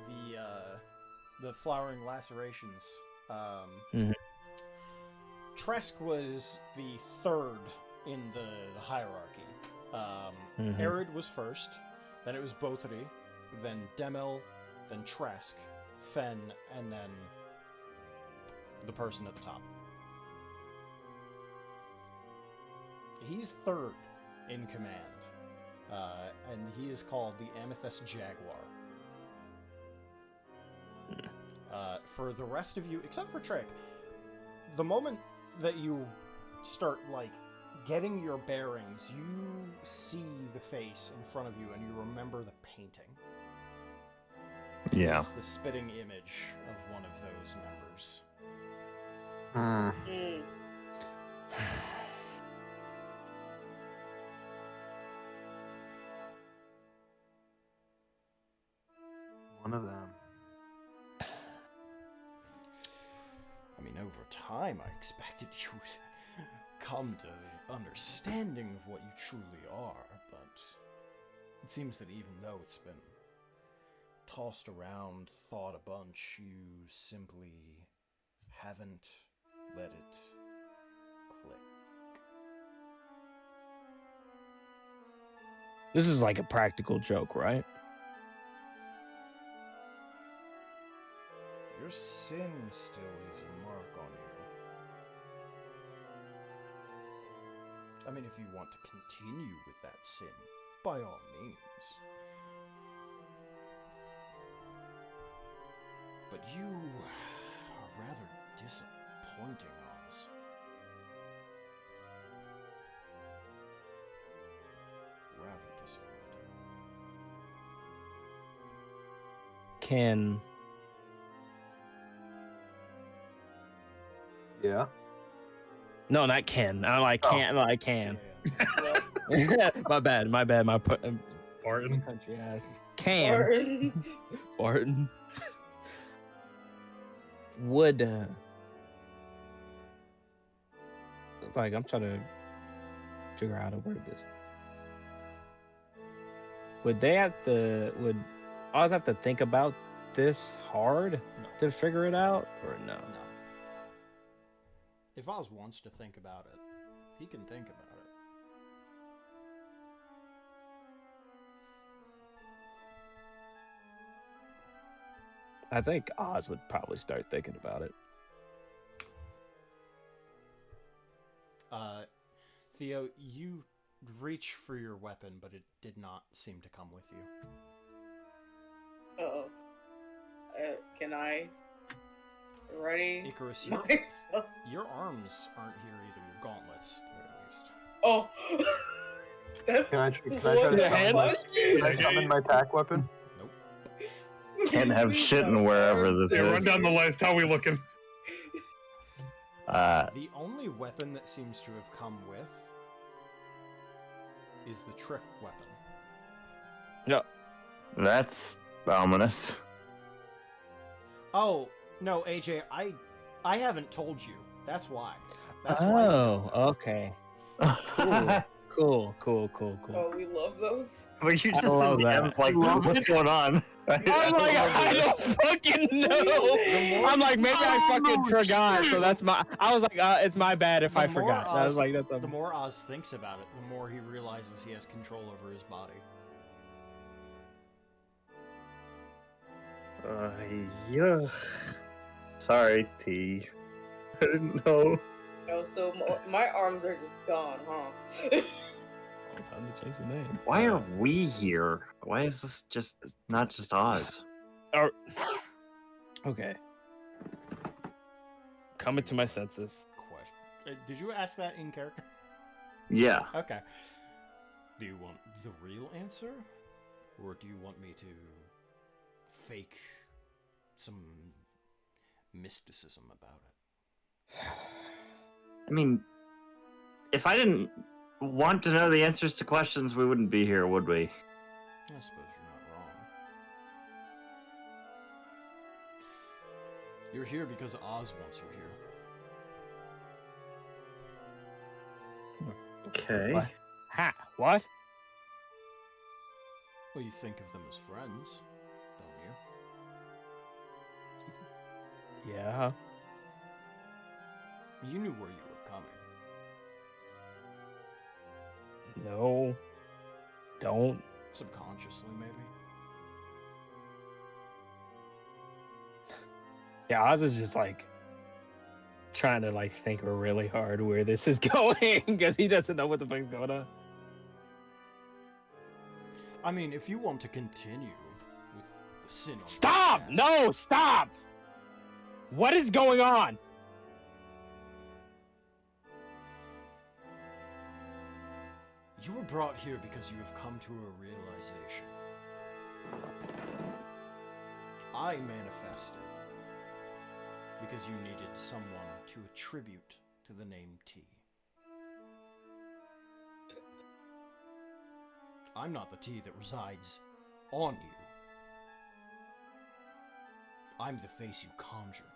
the flowering lacerations, Mhm. Tresk was the third in the hierarchy. Mhm. Arid was first, then it was Bothri, then Demel, then Tresk, Fen, and then the person at the top. He's third in command, and he is called the Amethyst Jaguar. For the rest of you, except for Trick, the moment that you start, like, getting your bearings, you see the face in front of you, and you remember the painting. Yeah. It's the spitting image of one of those members. Mm. One of them. I mean, over time, I expected you would come to the understanding of what you truly are, but it seems that even though it's been tossed around, thought a bunch, you simply haven't let it click. This is like a practical joke, right? Your sin still leaves a mark on you. I mean, if you want to continue with that sin, by all means. But you are rather disappointing, Oz. Rather disappointing. Can Yeah. no, not Ken. I like can't. I can. Yeah. My bad. My Barton. country ass. Can Or- Barton would like I'm trying to figure out how to word this. Would Oz have to think about this hard No. to figure it out, or no? No. If Oz wants to think about it, he can think about it. I think Oz would probably start thinking about it. Theo, you reach for your weapon, but it did not seem to come with you. Uh-oh. Can I ready Icarus, myself? your arms aren't here either. Your gauntlets, at the very least. Oh. That's Can I try to what the summon my, fuck? can I summon my pack weapon? Nope. Can't have shit in wherever this Yeah, run is. down the list. How we looking? The only weapon that seems to have come with is the trick weapon. That's ominous. Oh, no, AJ, I haven't told you. That's why. That's why. Oh, okay. Cool. Oh, we love those. But you I just love in that. DMs like, what's going on? I'm like, I don't fucking know. I'm like, maybe I fucking forgot. So that's my. I was like, it's my bad if I The more forgot. I was Oz- like, that's The more Oz thinks about it, the more he realizes he has control over his body. Yeah. Sorry, T. I didn't know. Oh, so my arms are just gone, huh? Time to change the name. Why are we here? Why is this just not just Oz? Okay. Coming to my senses. Question. Did you ask that in character? Yeah. Okay. Do you want the real answer? Or do you want me to fake some mysticism about it? I mean, if I didn't want to know the answers to questions, we wouldn't be here, would we? I suppose you're not wrong. You're here because Oz wants you here. Okay. What? Ha! What? Well, you think of them as friends, don't Yeah. you? You knew where you were coming. No. Don't. Subconsciously, maybe? Yeah, Oz is just like trying to like think really hard where this is going because he doesn't know what the fuck's going on. I mean, if you want to continue with the sin on Stop! your past- No, stop! What is going on? You were brought here because you have come to a realization. I manifested because you needed someone to attribute to the name T. I'm not the T that resides on you. I'm the face you conjured.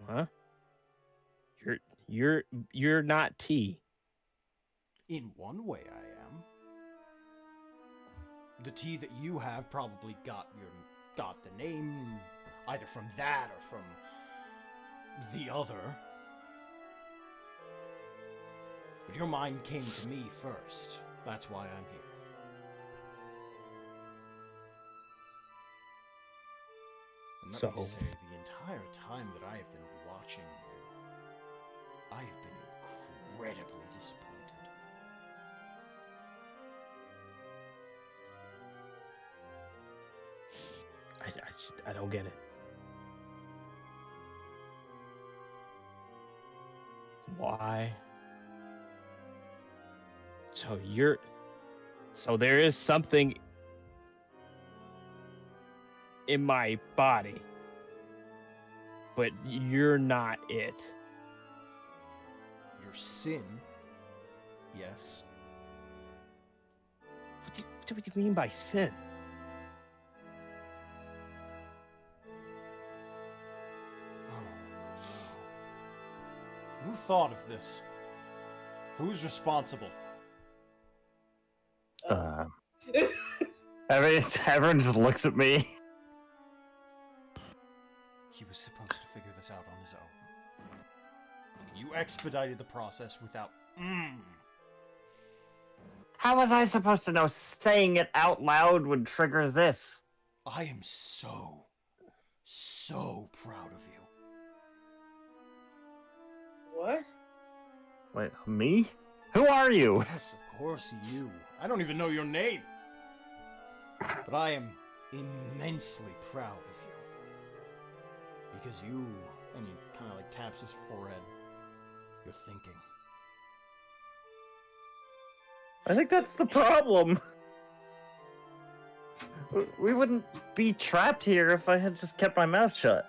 Huh? You're not T. In one way, I am. The T that you have probably got the name either from that or from the other. But your mind came to me first. That's why I'm here. And let me So- say, the entire time that I have been watching you, I have been incredibly disappointed. I don't get it. Why? So there is something in my body, but you're not it. Your sin, yes. What do you mean by sin? Oh, no. Who thought of this? Who's responsible? Everyone just looks at me. He was supposed to figure this out on his own. You expedited the process without. How was I supposed to know saying it out loud would trigger this? I am so proud of you. What? Wait, me? Who are you? Yes, of course, you. I don't even know your name. But I am immensely proud of you. Because you, and he kind of like taps his forehead, you're thinking. I think that's the problem. We wouldn't be trapped here if I had just kept my mouth shut.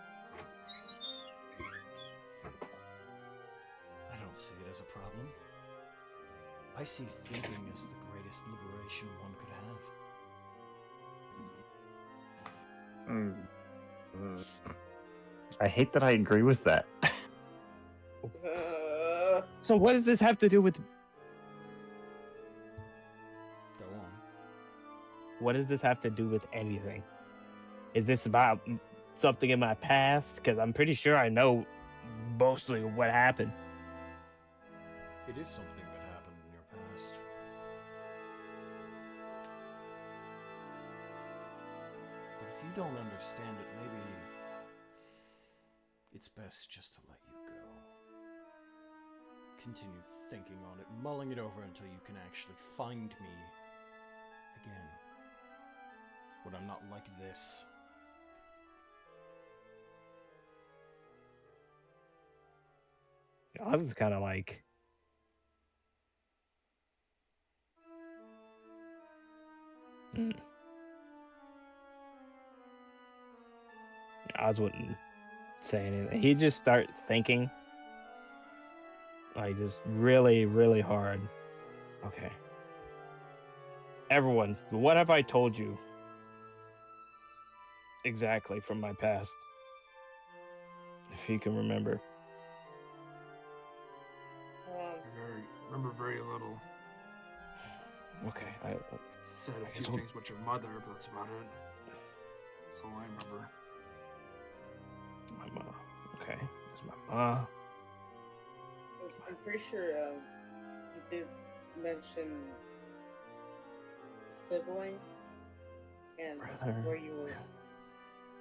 I don't see it as a problem. I see thinking as the greatest liberation one could have. I hate that I agree with that. So what does this have to do with? Go on. What does this have to do with anything? Is this about something in my past? Because I'm pretty sure I know mostly what happened. It is something that happened in your past. But if you don't understand it, maybe it's best just to let you go. Continue thinking on it, mulling it over until you can actually find me again. When I'm not like this. Oz is kind of like. Oz wouldn't say anything. He'd just start thinking. Like, just really, really hard. Okay. Everyone, what have I told you exactly from my past? If you can remember. Remember very little. Okay. Said a few So- things about your mother, but that's about it. That's all I remember. My mom. Okay. That's my mom. I'm pretty sure you did mention sibling and Brother. where you were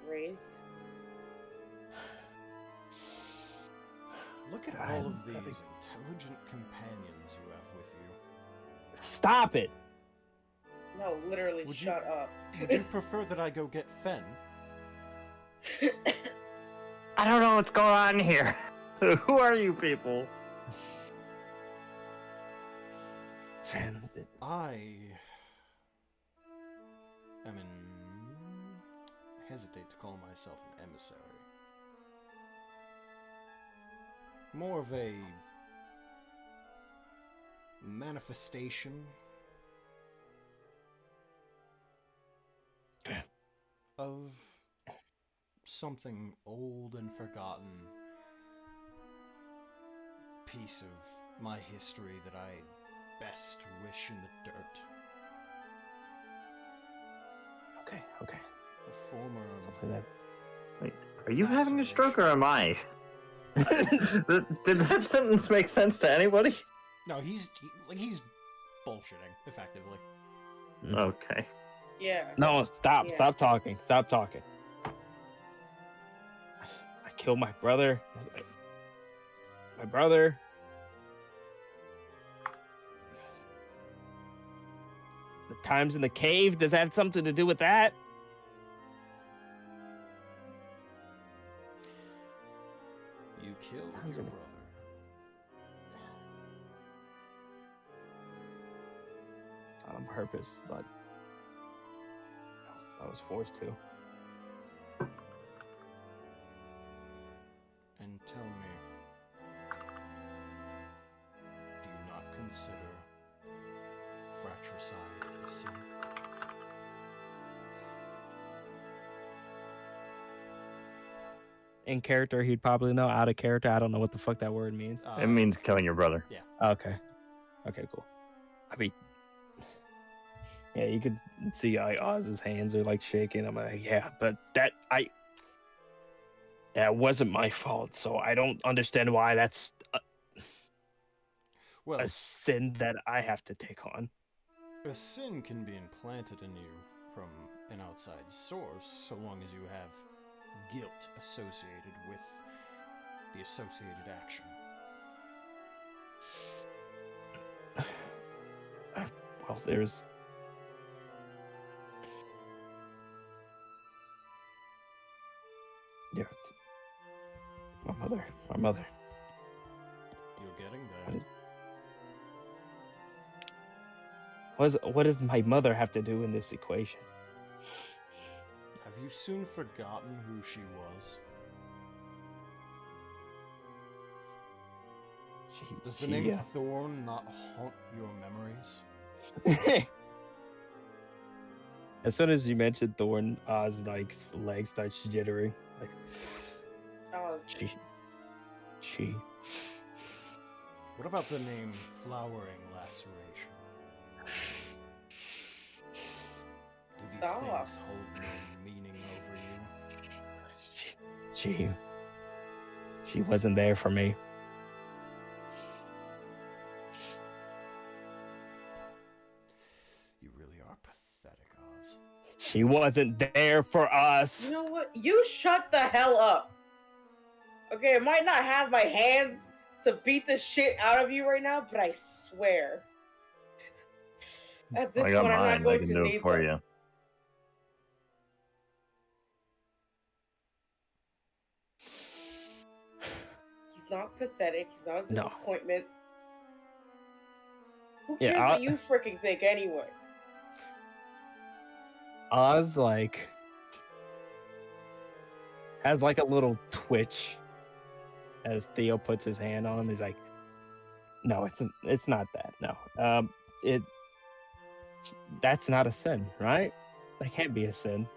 raised. Look at all of these intelligent companions you have with you. Stop it! No, literally, Would you- shut up. Would you prefer that I go get Fen? I don't know what's going on here. Who are you people? I am hesitate to call myself an emissary. More of a manifestation of something old and forgotten piece of my history that I best wish in the dirt. Okay, okay. A former Something that Wait, are you having a stroke or am I? Did that sentence make sense to anybody? No, he's bullshitting, effectively. Okay. Yeah. No, stop, Yeah. stop talking, stop talking. I killed my brother. My brother. The times in the cave, does that have something to do with that? You killed Times your in- brother. Not on purpose, but I was forced to. And tell me, do you not consider fratricide a sin? In character, he'd probably know. Out of character, I don't know what the fuck that word means. It means killing your brother. Okay. Okay, cool. I mean, yeah, you could see like Oz's hands are like shaking. I'm like, yeah, but yeah, it wasn't my fault. So I don't understand why that's well, a sin that I have to take on. a sin can be implanted in you from an outside source so long as you have guilt associated with the associated action. Well, there's. Yeah. My mother. You're getting there. What does my mother have to do in this equation? Have you soon forgotten who she was? Does the name Thorn not haunt your memories? As soon as you mentioned Thorn, Oz's like legs starts jittering. Like she. What about the name Flowering Laceration? Do these Stop. things hold no meaning over you? She wasn't there for me. You really are pathetic, Oz. She wasn't there for us. You know what? You shut the hell up. Okay, I might not have my hands to beat the shit out of you right now, but I swear. At this I got point, I'm not mine. I going can to do need it for them. you. He's not pathetic. He's not a No. disappointment. Who Yeah, cares I- what you freaking think anyway? Oz like has like a little twitch as Theo puts his hand on him. He's like, "No, it's not that. No, that's not a sin, right? That can't be a sin.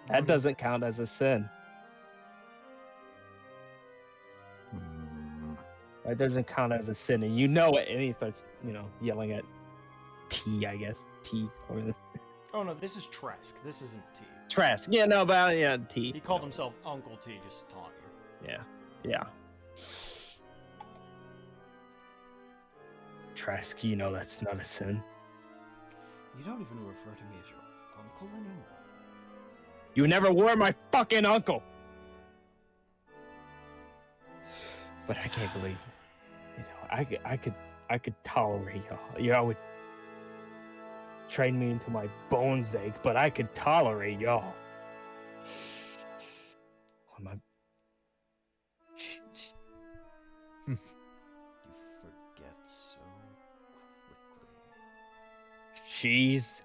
That doesn't count as a sin. That doesn't count as a sin, and you know it." And he starts, yelling at T, I guess T or the Oh no, this is Trask. This isn't T. Trask. Yeah, no, but yeah, T. He called himself Uncle T just to taunt you. Yeah. Trask, that's not a sin. You don't even refer to me as your uncle anymore. You never were my fucking uncle. But I can't believe, I could tolerate y'all. Y'all would train me until my bones ache, but I could tolerate y'all. Am I- You forget so quickly. She's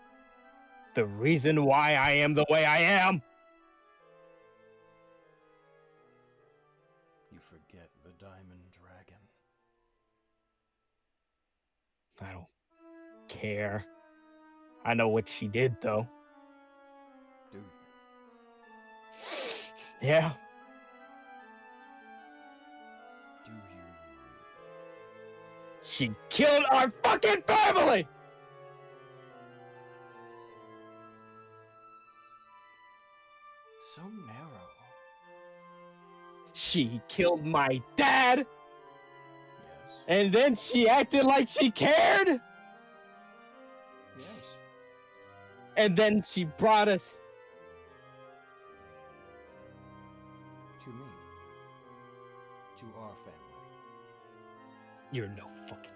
the reason why I am the way I am. You forget the Diamond Dragon. I don't care. I know what she did, though. Do you? Yeah. Do you really? She killed our fucking family! So narrow. She killed my dad, Yes. and then she acted like she cared, Yes. and then she brought us. To me. To our family. You're no fucking.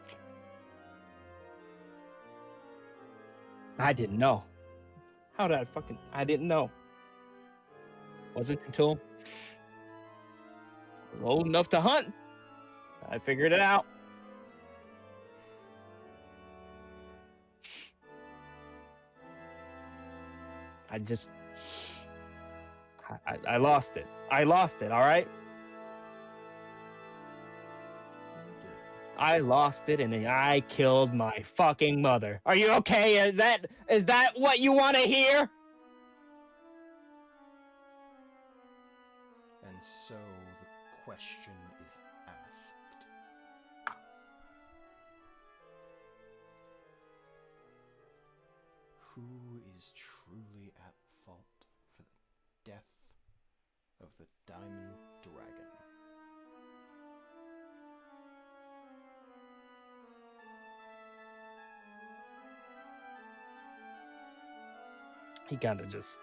I didn't know. How did I fucking. I didn't know. Wasn't until I was old enough to hunt. I figured it out. I lost it. I lost it, all right? You did. I lost it and I killed my fucking mother. Are you okay? Is that what you want to hear? And so the question is asked. Who is truly at fault for the death of the Diamond Dragon? He kind of just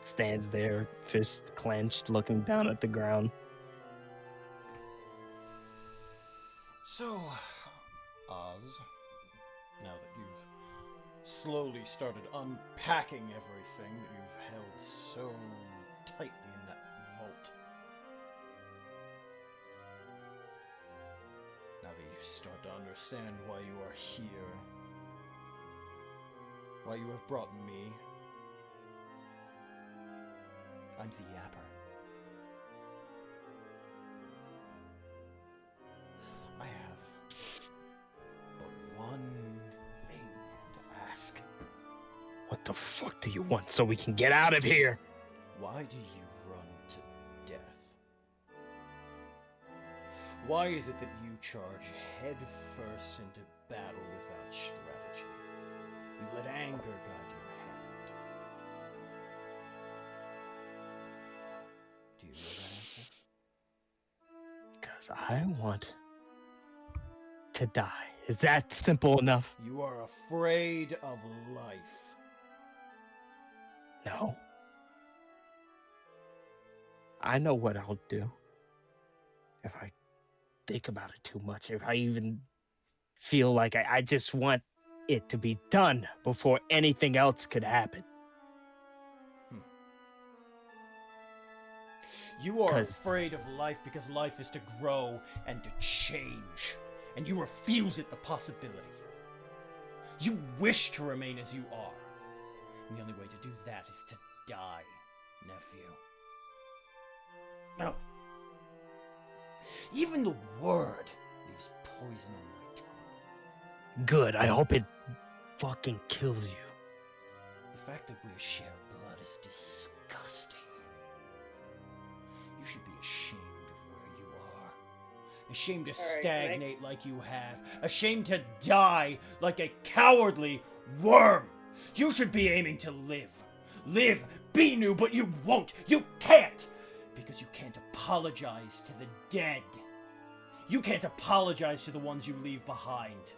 stands there, fist clenched, looking down at the ground. So, Oz, now that you've slowly started unpacking everything that you've held so tightly in that vault, now that you start to understand why you are here, why you have brought me, I'm the Yapper. I have but one thing to ask. What the fuck do you want so we can get out of here? Why do you run to death? Why is it that you charge head first into battle without strategy? You let anger guide your hand. Do you know that answer? Because I want to die. Is that simple enough? You are afraid of life. No. I know what I'll do. If I think about it too much, if I even feel like I just want it to be done before anything else could happen. You are 'Cause- afraid of life because life is to grow and to change, and you refuse at the possibility. You wish to remain as you are, and the only way to do that is to die, nephew. No. Even the word leaves poison on my tongue. Good. I hope it fucking kills you. The fact that we share blood is disgusting. You should be ashamed of where you are. Ashamed to All right, can I- stagnate like you have. Ashamed to die like a cowardly worm. You should be aiming to live. Live, be new, but you won't. You can't. Because you can't apologize to the dead. You can't apologize to the ones you leave behind.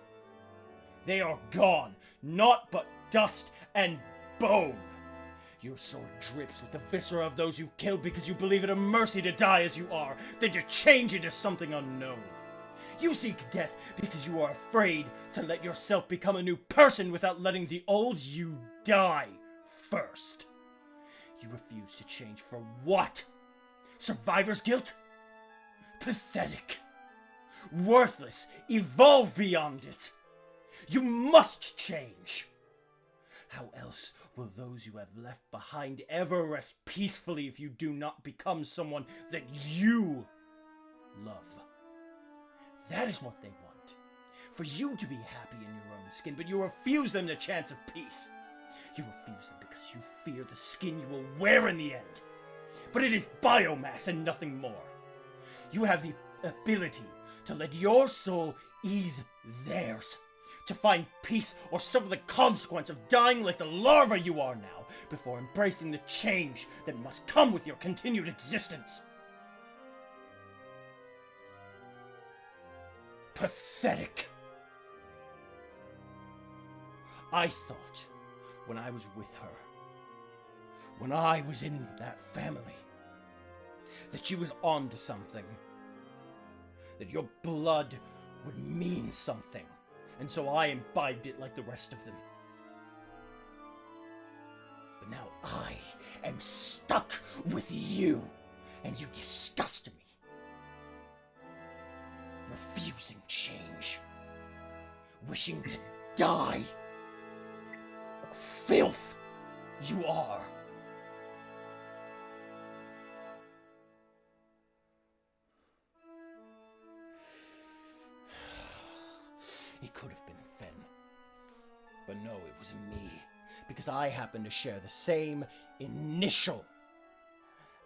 They are gone. Naught but dust and bone. Your sword drips with the viscera of those you killed because you believe it a mercy to die as you are, then to change into something unknown. You seek death because you are afraid to let yourself become a new person without letting the old you die first. You refuse to change for what? Survivor's guilt? Pathetic. Worthless. Evolve beyond it. You must change. How else will those you have left behind ever rest peacefully if you do not become someone that you love? That is what they want. For you to be happy in your own skin, but you refuse them the chance of peace. You refuse them because you fear the skin you will wear in the end. But it is biomass and nothing more. You have the ability to let your soul ease theirs, to find peace or suffer the consequence of dying like the larva you are now, before embracing the change that must come with your continued existence. Pathetic. I thought, when I was with her, when I was in that family, that she was onto something. That your blood would mean something, and so I imbibed it like the rest of them. But now I am stuck with you, and you disgust me. Refusing change. Wishing to die. Filth you are. It could have been Fen. But no, it was me. Because I happen to share the same initial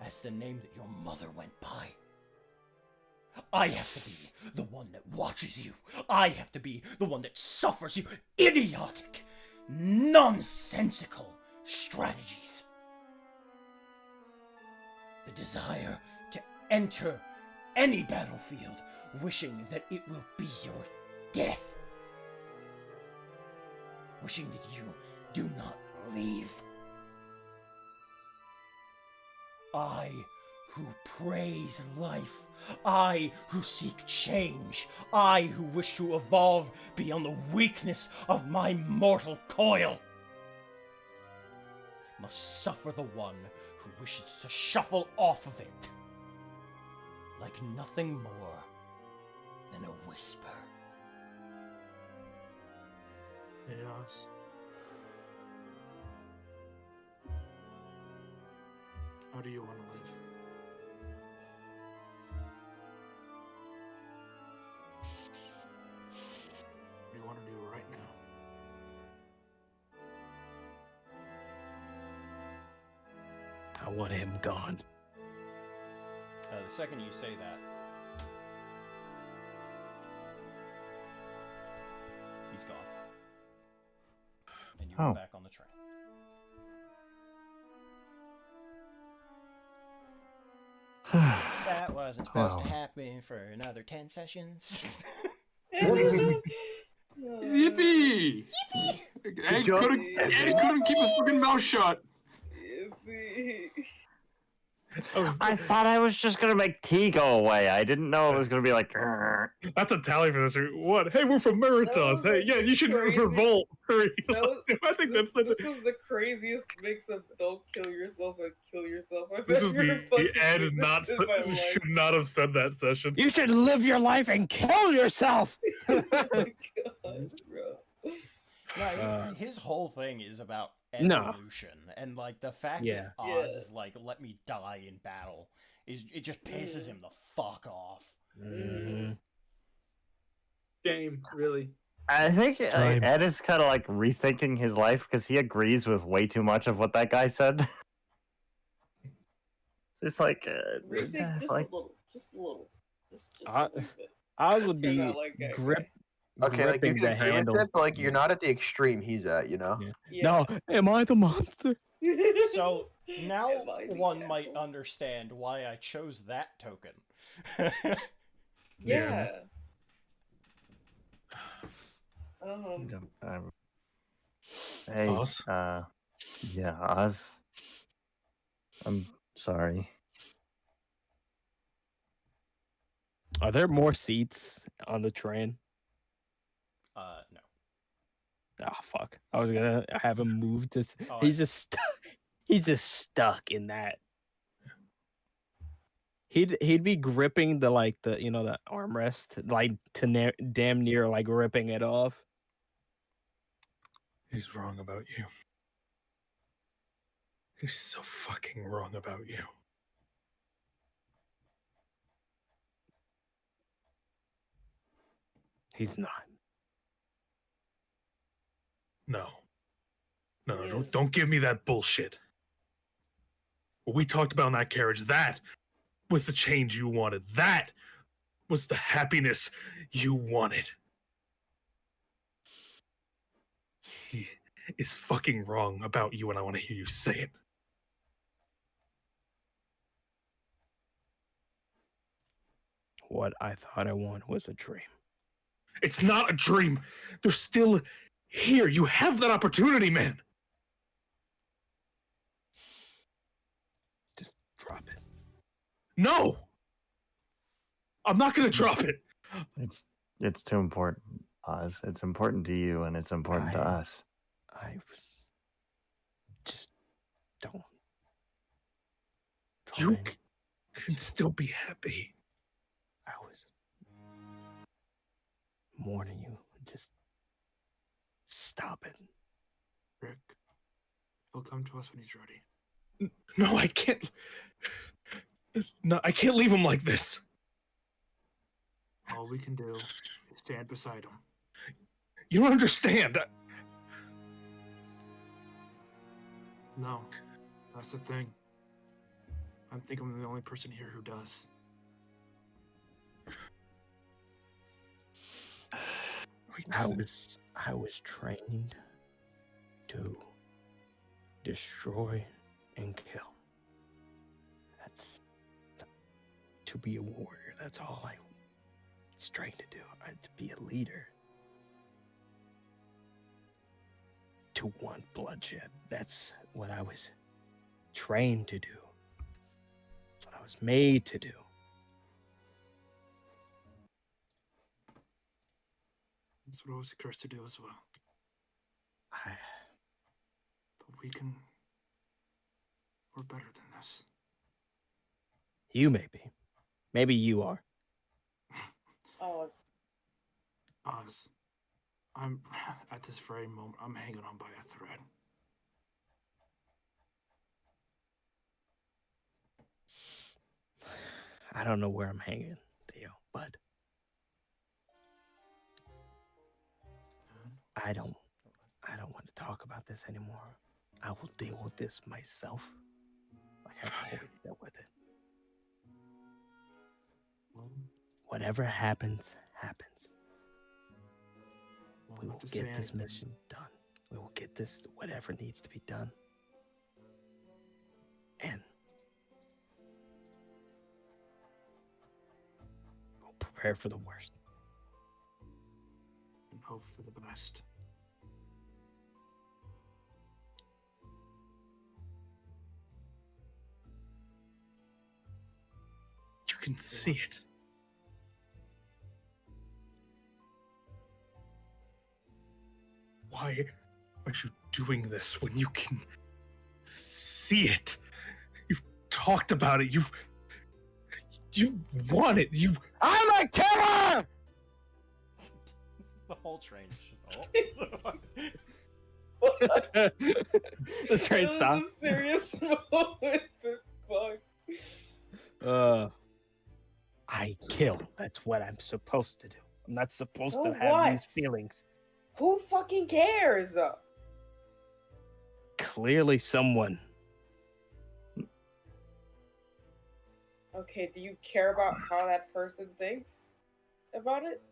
as the name that your mother went by. I have to be the one that watches you. I have to be the one that suffers you. Idiotic, nonsensical strategies. The desire to enter any battlefield wishing that it will be your death. Wishing that you do not leave. I who praise life. I who seek change. I who wish to evolve beyond the weakness of my mortal coil. Must suffer the one who wishes to shuffle off of it. Like nothing more than a whisper. Yes. How do you want to live? What do you want to do right now? I want him gone. The second you say that, he's gone. And you are back on the train. That wasn't supposed to happen for another 10 sessions. Yippee! Yippee! Eddie couldn't keep his fucking mouth shut. Yippee. I thought I was just gonna make T go away. I didn't know it was gonna be like. That's a tally for this. What? Hey, we're from Meritos. Hey, yeah, you should crazy. revolt. I think This that's was the craziest mix of don't kill yourself and kill yourself I've this was ever the fucking Ed witnessed in my life. should not have said that session. You should live your life and kill yourself. Oh my god, bro. No, his whole thing is about No. evolution, and like the fact Yeah. that Oz is like, "Let me die in battle," it just pisses him the fuck off. Shame, really. I think Time. Ed is kind of like rethinking his life because he agrees with way too much of what that guy said. Just like, Rethink just like a little. Just a little. Just I- a little bit. Oz would Turn be out like that grip. Okay, like you gripping can the agree with handle. it, but like you're not at the extreme he's at, you know? Yeah. Yeah. No, am I the monster? So now Am I the one might asshole? understand why I chose that token. Yeah. hey, Oz? yeah, Oz. I'm sorry. Are there more seats on the train? No. Oh fuck! I was gonna have him move to. Oh, He's just he's just stuck in that. He'd be gripping the the armrest like to damn near like ripping it off. He's wrong about you. He's so fucking wrong about you. He's not. No. No, Yes. don't give me that bullshit. What we talked about in that carriage, that was the change you wanted. That was the happiness you wanted. He is fucking wrong about you, and I want to hear you say it. What I thought I wanted was a dream. It's not a dream. They're still here. You have that opportunity, man. Just drop it. No! I'm not gonna drop it. It's too important, Oz. It's important to you, and it's important to I- us. I was just don't. You trying. can still be happy. I was warning you. Just stop it. Rick, he'll come to us when he's ready. No, I can't. No, I can't leave him like this. All we can do is stand beside him. You don't understand. No, that's the thing. I think I'm the only person here who does. I was trained to destroy and kill. To be a warrior. That's all I was trained to do. To be a leader. To want bloodshed. That's what I was trained to do. That's what I was made to do. That's what I was cursed to do as well. But we're better than this. You may be. Maybe you are. Oz. Oz, I'm at this very moment, I'm hanging on by a thread. I don't know where I'm hanging, Theo, but I don't want to talk about this anymore. I will deal with this myself. Like I've always dealt with it. Whatever happens, happens. We will get this mission done. We will get this, whatever needs to be done. And we'll prepare for the worst. And hope for the best. You can see it. Why are you doing this when you can see it? You've talked about it. You want it. I'm a killer! The whole train is just The train That stopped. was a serious moment. Fuck. I kill. That's what I'm supposed to do. I'm not supposed So to have what? these feelings. Who fucking cares? Clearly someone. Okay, do you care about how that person thinks about it?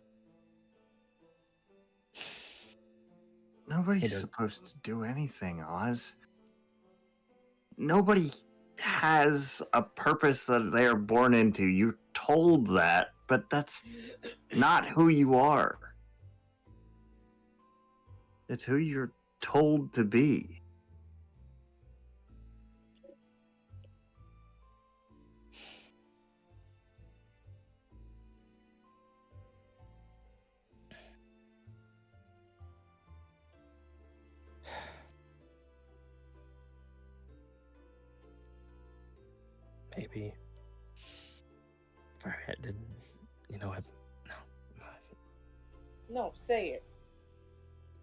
Nobody's Hey, dude. supposed to do anything, Oz. Nobody has a purpose that they are born into. You're told that, but that's not who you are. It's who you're told to be. maybe if I had to, you know, no. No, say it.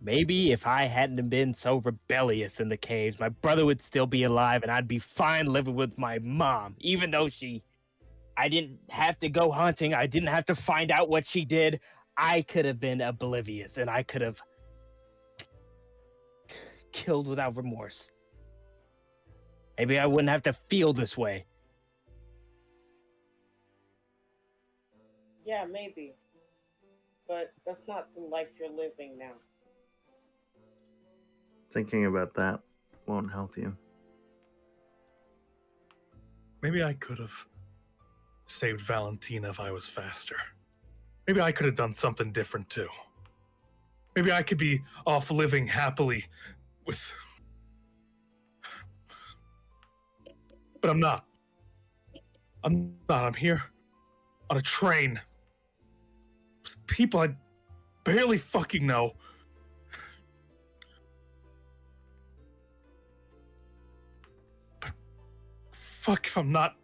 Maybe if I hadn't been so rebellious in the caves, my brother would still be alive and I'd be fine living with my mom, even though I didn't have to go hunting. I didn't have to find out what she did. I could have been oblivious and I could have killed without remorse. Maybe I wouldn't have to feel this way. Yeah, maybe. But that's not the life you're living now. Thinking about that won't help you. Maybe I could have saved Valentina if I was faster. Maybe I could have done something different too. Maybe I could be off living happily with... But I'm not. I'm here on a train with people I barely fucking know. But fuck if I'm not.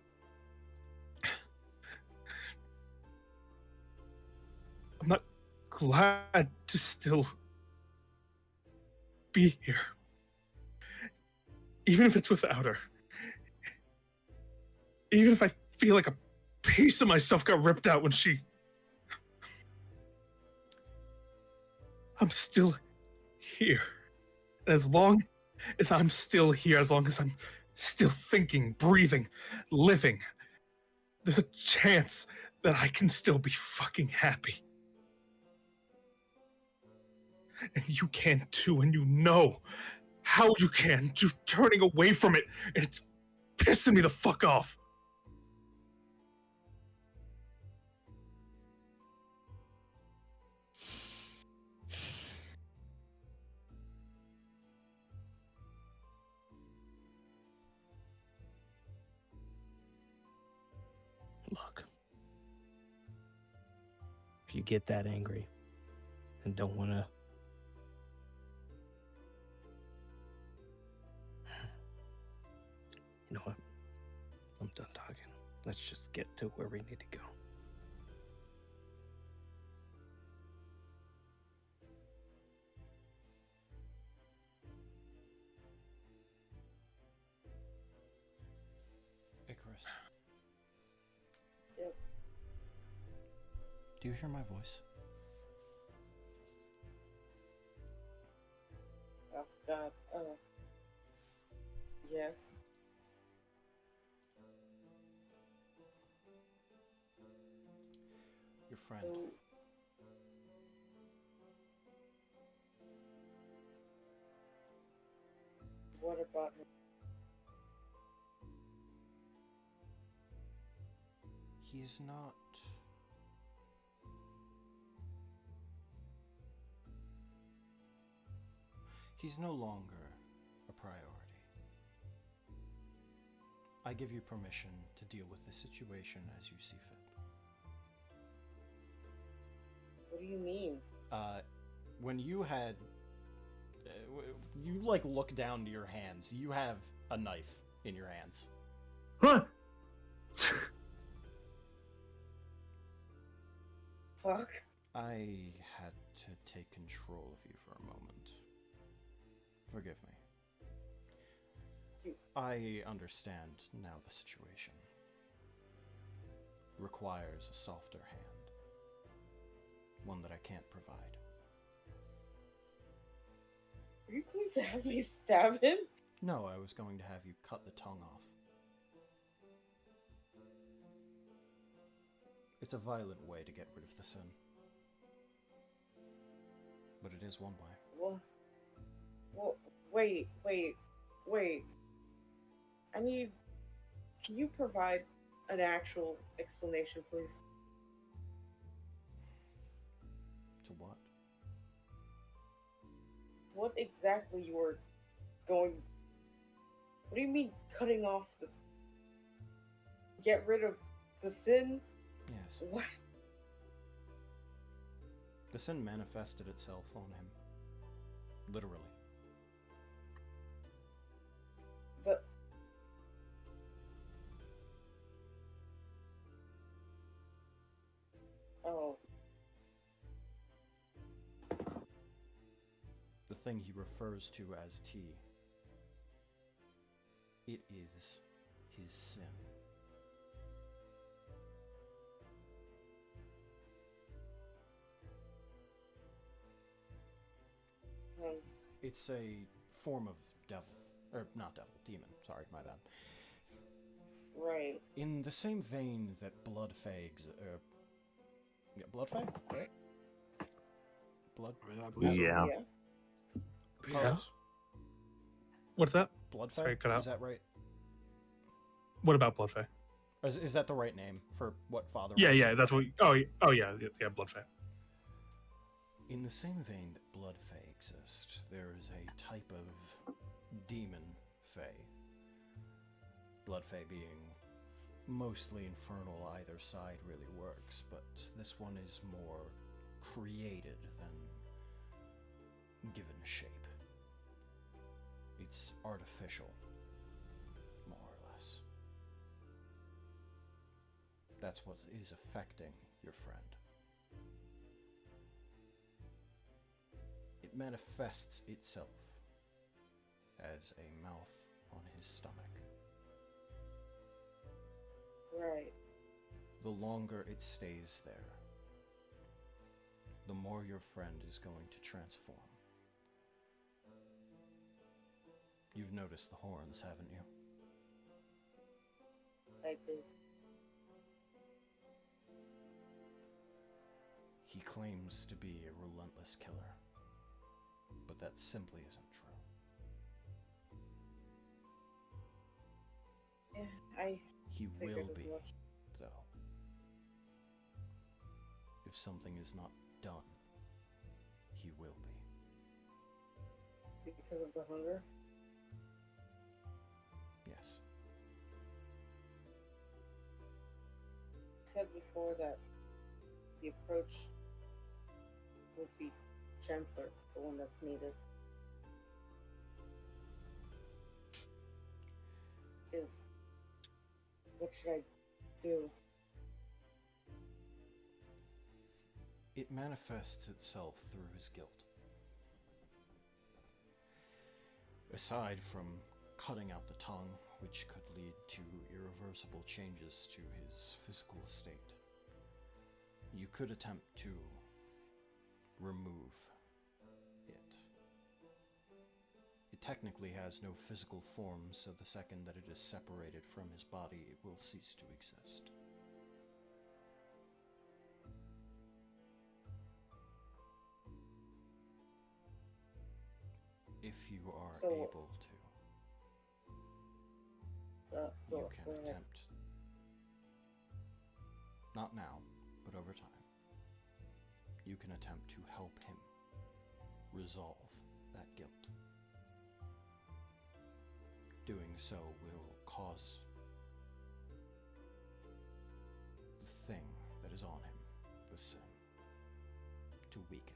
I'm not glad to still be here. Even if it's without her. Even if I feel like a piece of myself got ripped out when she... I'm still here. And as long as I'm still here, as long as I'm still thinking, breathing, living, there's a chance that I can still be fucking happy. And you can too, and you know how you can. You're turning away from it, and it's pissing me the fuck off. Look, if you get that angry and don't want to, you know what? I'm done talking. Let's just get to where we need to go. Icarus. Yep. Do you hear my voice? Oh, God. Yes. Your friend. So, what about him? He's not... He's no longer a priority. I give you permission to deal with the situation as you see fit. What do you mean? When you had... you, like, look down to your hands. You have a knife in your hands. Huh? Fuck. I had to take control of you for a moment. Forgive me. I understand now the situation. Requires a softer hand. One that I can't provide. Are you going to have me stab him? No, I was going to have you cut the tongue off. It's a violent way to get rid of the sin. But it is one way. Well, wait. Can you provide an actual explanation, please? To what? What exactly you were going... What do you mean, cutting off the... Get rid of the sin? Yes. What? The sin manifested itself on him. Literally. thing he refers to as T. It is his sin. It's a form of devil. Or, not devil, demon. Sorry, my bad. Right. In the same vein that Blood Fae yeah, Blood Fae? Right? Blood? I believe so. Yeah. Yeah. Carlos? What's that? Blood Fae? Sorry, cut out. Is that right? What about Blood Fae? Is that the right name for what Father Yeah, was? yeah, that's what. Oh, yeah, Blood Fae. In the same vein that Blood Fae exist, there is a type of demon Fae. Blood Fae being mostly infernal, either side really works, but this one is more created than given shape. It's artificial, more or less. That's what is affecting your friend. It manifests itself as a mouth on his stomach. Right. The longer it stays there, the more your friend is going to transform. You've noticed the horns, haven't you? I did. He claims to be a relentless killer, but that simply isn't true. Yeah, I He figured will as be, much. though. If something is not done, he will be. Because of the hunger. Yes. I said before that the approach would be gentler, the one that's needed. Is what should I do? It manifests itself through his guilt. Aside from cutting out the tongue, which could lead to irreversible changes to his physical state, you could attempt to remove it. It technically has no physical form, so the second that it is separated from his body, it will cease to exist. If you are So- able to, you Go can ahead. attempt, not now, but over time, you can attempt to help him resolve that guilt. Doing so will cause the thing that is on him, the sin, to weaken.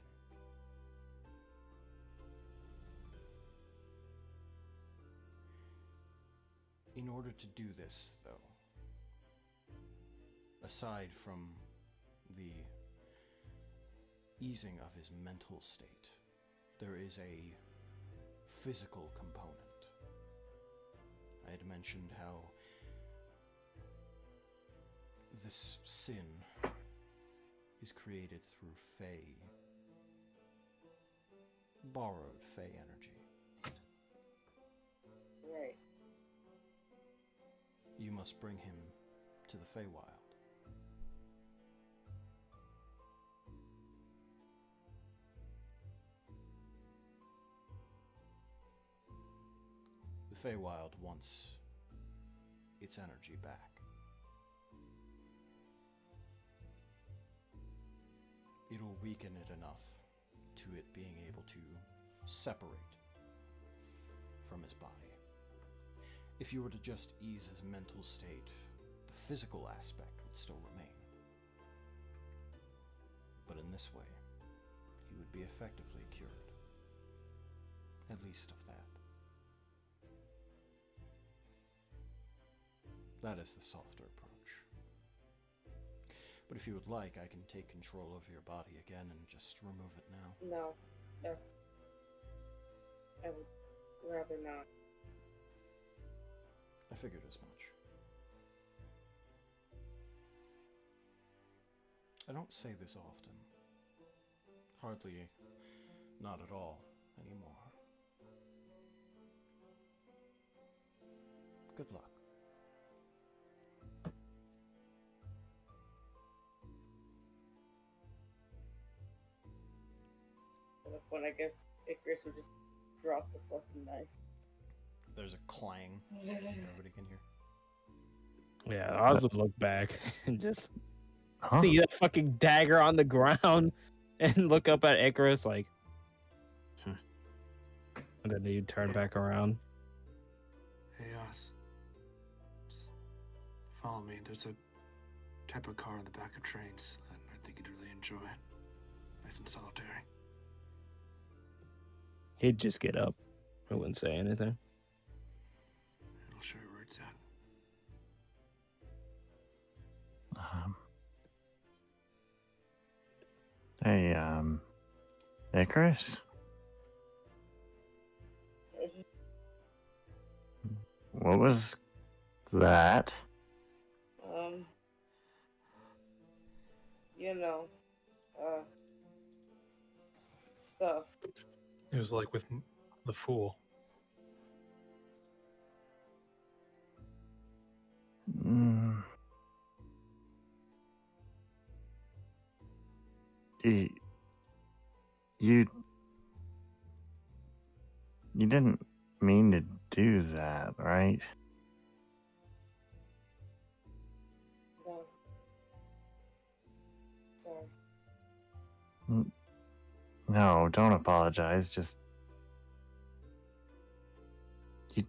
In order to do this, though, aside from the easing of his mental state, there is a physical component. I had mentioned how this sin is created through Fae, borrowed Fae energy. Right. You must bring him to the Feywild. The Feywild wants its energy back. It'll weaken it enough to it being able to separate from his body. If you were to just ease his mental state, the physical aspect would still remain. But in this way, he would be effectively cured. At least of that. That is the softer approach. But if you would like, I can take control of your body again and just remove it now. No, that's I would rather not. I figured as much. I don't say this often. Hardly, not at all, anymore. Good luck. At that point, I guess Icarus would just drop the fucking knife. There's a clang everybody can hear. Yeah, Oz would look back and just Huh? see that fucking dagger on the ground and look up at Icarus like, and then he'd turn back around. Hey, Oz. Just follow me. There's a type of car in the back of trains that I think you'd really enjoy. Nice and solitary. He'd just get up. I wouldn't say anything. It'll show you where it's at. Hey, Icarus? What was that? You know, stuff. It was like with the fool. Mm. You didn't mean to do that, right? No. Sorry. No, don't apologize. Just you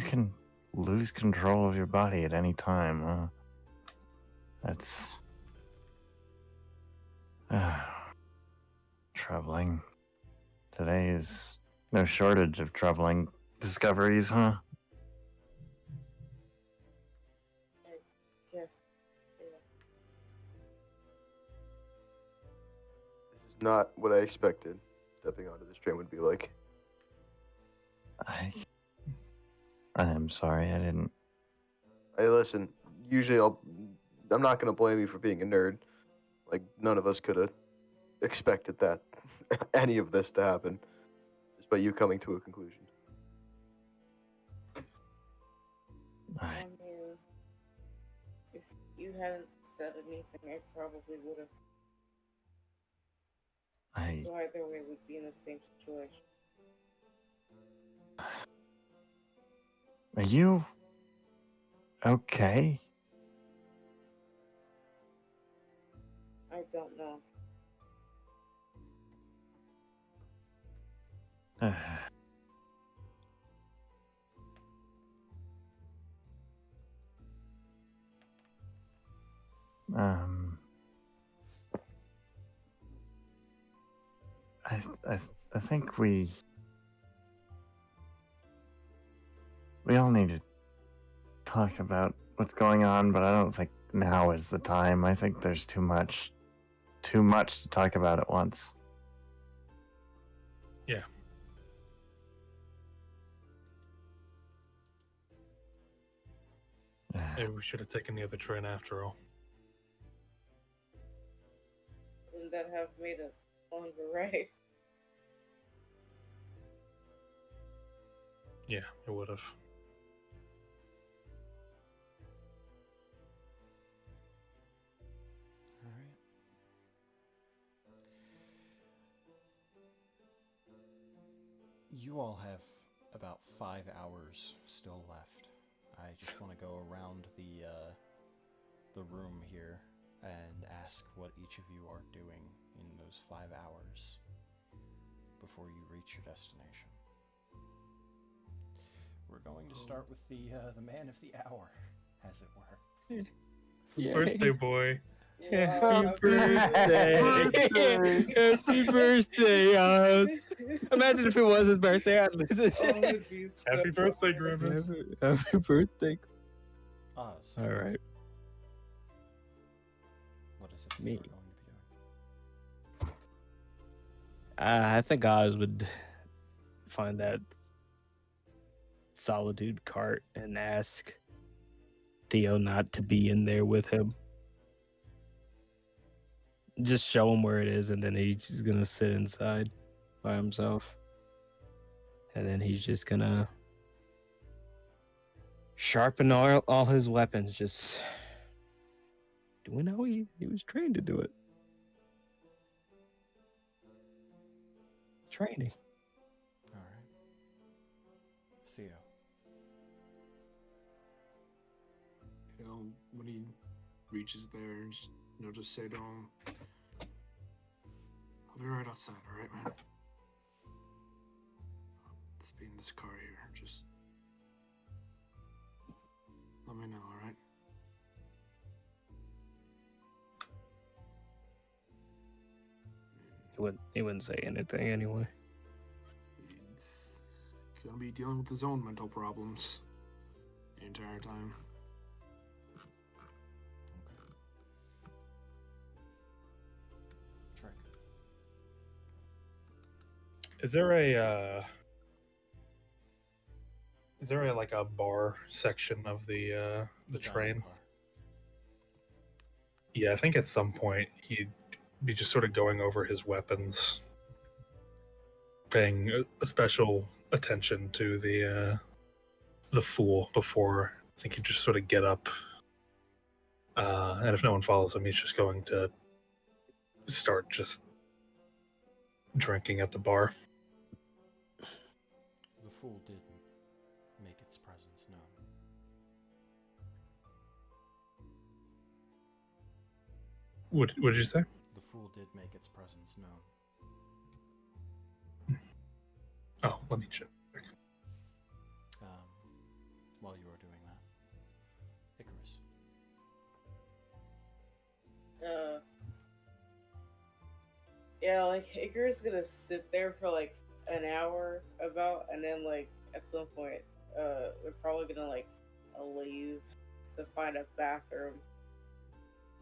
can lose control of your body at any time, huh? That's troubling. Today is no shortage of troubling discoveries, huh? Yes. Yeah. This is not what I expected stepping onto this train would be like. I am sorry, I didn't. Hey, listen, usually I'm not gonna blame you for being a nerd. Like, none of us could have expected that, any of this to happen, just by you coming to a conclusion. I mean, if you hadn't said anything, I probably would have. So either way, we'd be in the same situation. Are you okay? I don't know. I think we all need to talk about what's going on, but I don't think now is the time. I think there's too much to talk about at once. Yeah. Maybe we should have taken the other train after all. Wouldn't that have made a longer ride? Yeah, it would have. All right. You all have about 5 hours still left. I just want to go around the room here and ask what each of you are doing in those 5 hours before you reach your destination. We're going to start with the man of the hour, as it were. Yeah. Birthday boy. Happy birthday! Happy birthday, Oz! Imagine if it was his birthday, I'd lose his Oh, shit. it'd be so Happy birthday, funny. Grimace. Happy birthday! Oz, All right, what is it that Me. you're going to be doing? I think Oz would find that Solitude cart and ask Theo not to be in there with him. Just show him where it is, and then he's just gonna sit inside by himself. And then he's just gonna sharpen all his weapons, just doing how he was trained to do it. Training. All right. Theo. You know, when he reaches there and just say to him, I'll be right outside, alright, man? Let's be in this car here. Just let me know, alright? He wouldn't say anything anyway. He's gonna be dealing with his own mental problems the entire time. Trick. Is there a like a bar section of the Dining train? car. Yeah, I think at some point he'd be just sort of going over his weapons, paying a special attention to the fool before. I think he'd just sort of get up, and if no one follows him, he's just going to start just drinking at the bar. The fool did make its presence known. What did you say? The fool did make its presence known. Oh, let me check. While you were doing that, Icarus. Yeah, like Icarus is gonna sit there for like an hour about, and then like at some point, we're probably gonna like leave to find a bathroom,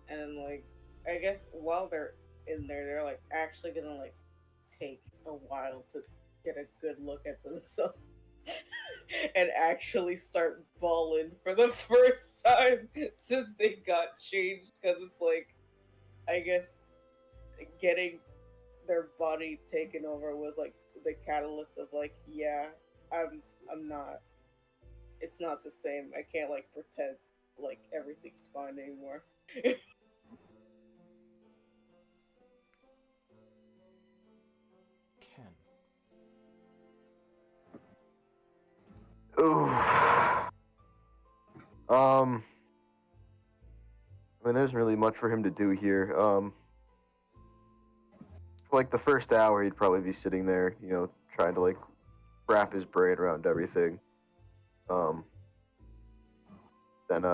and then like I guess while they're in there, they're like actually gonna like take a while to get a good look at themselves. And actually start balling for the first time since they got changed, because it's like, I guess getting their body taken over was like the catalyst of like, yeah, I'm not, it's not the same. I can't like pretend like everything's fine anymore. Ken. Ooh. I mean, there's really much for him to do here. For like the first hour, he'd probably be sitting there, you know, trying to like wrap his brain around everything. Then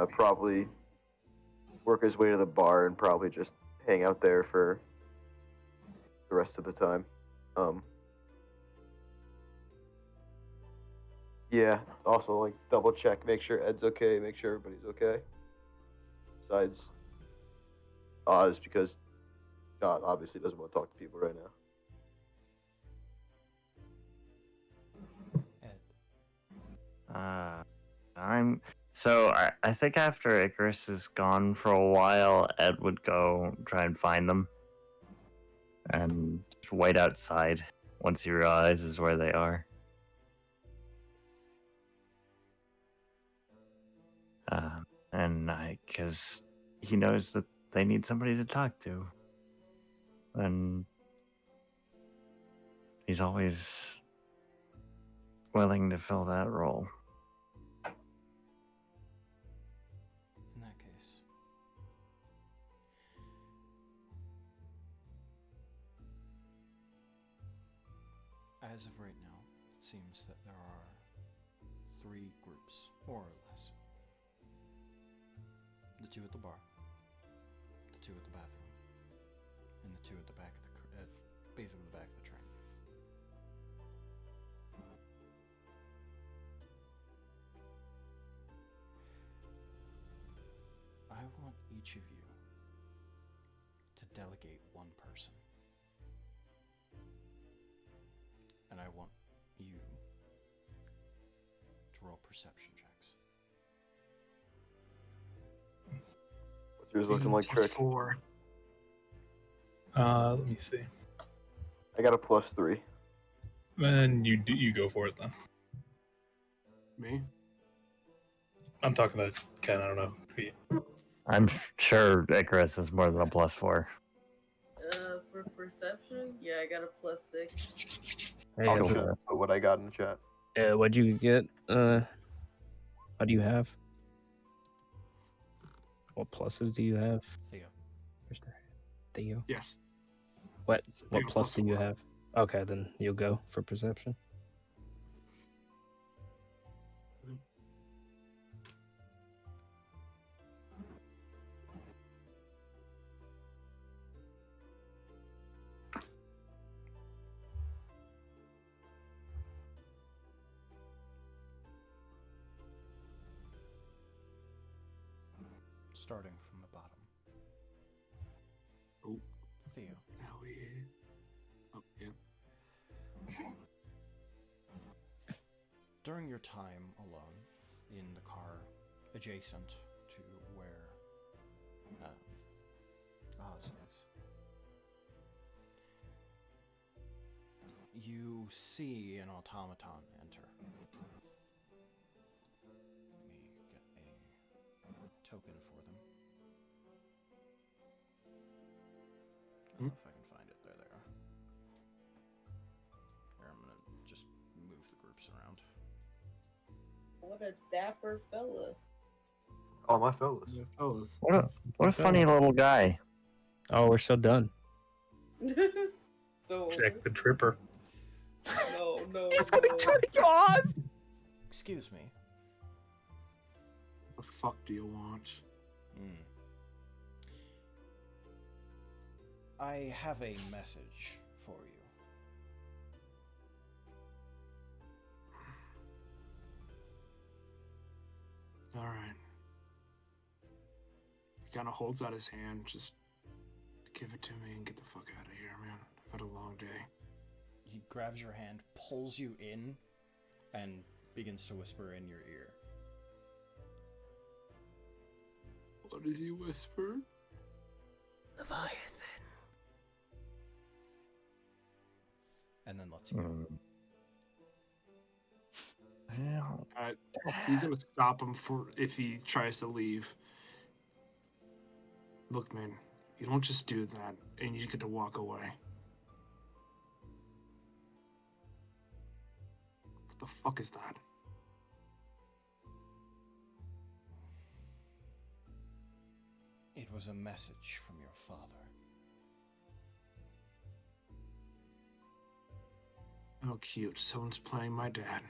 probably work his way to the bar and probably just hang out there for the rest of the time. Yeah, also like double check, make sure Ed's okay, make sure everybody's okay. Besides Oz, because God obviously doesn't want to talk to people right now. Ed. I think after Icarus is gone for a while, Ed would go try and find them and just wait outside once he realizes where they are. Because he knows that they need somebody to talk to, and he's always willing to fill that role. In that case, as of right now, it seems that there are 3 groups, more or less. The 2 at the bar, the 2 at the bathroom, and the 2 at the back of basically the back of the train. I want each of you to delegate one person. And I want you roll perception checks. What's yours looking like, Trick? +4. Let me see. I got a +3. And you go for it then. Me? I'm talking to Ken. I don't know. I'm sure Icarus is more than a +4. For perception, yeah, I got a +6. Hey, I'll go just for it. put what I got in the chat. what'd you get? What do you have? What pluses do you have? Theo. Theo. Yes. What I got plus do you +4. have? Okay, then you'll go for perception. Starting from the bottom. Oh. Theo. Now we. Oh, yeah. During your time alone in the car adjacent to where Oz is, you see an automaton enter. Let me get a token for them. I don't know if I can find it. There they are. Here, I'm gonna just move the groups around. What a dapper fella. Oh, my fellas. Yeah, fellas. What a funny little guy. Oh, we're still done. So Check the tripper. no. Oz. Excuse me. The fuck do you want? I have a message for you. All right. He kind of holds out his hand. Just give it to me and get the fuck out of here, man. I've had a long day. He grabs your hand, pulls you in, and begins to whisper in your ear. What does he whisper? Leviathan. And then lets you go. He's gonna stop him for if he tries to leave. Look, man, you don't just do that and you get to walk away. What the fuck is that? It was a message from your father. Oh, cute. Someone's playing my dad.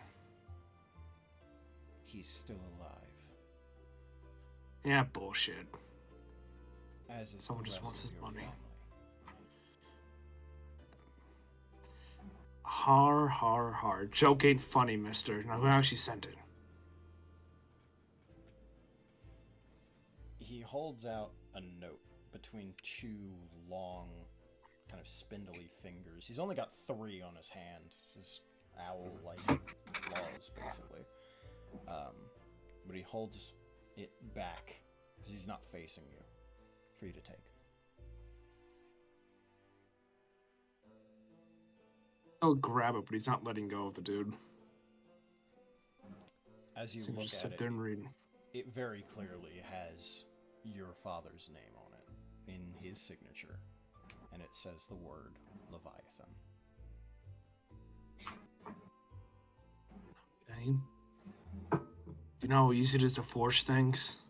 He's still alive. Yeah, bullshit. As is Someone the just rest wants of his your money. family. Har, har, har. Joke ain't funny, mister. Now, who actually sent it? He holds out a note between two long, kind of spindly fingers. He's only got 3 on his hand, just owl-like claws, basically. But he holds it back because he's not facing you, for you to take. I'll grab it, but he's not letting go of the dude. As you So look just at sit it, there and read. it very clearly has your father's name on it in his signature, and it says the word Leviathan. Name? You know how easy it is to forge things?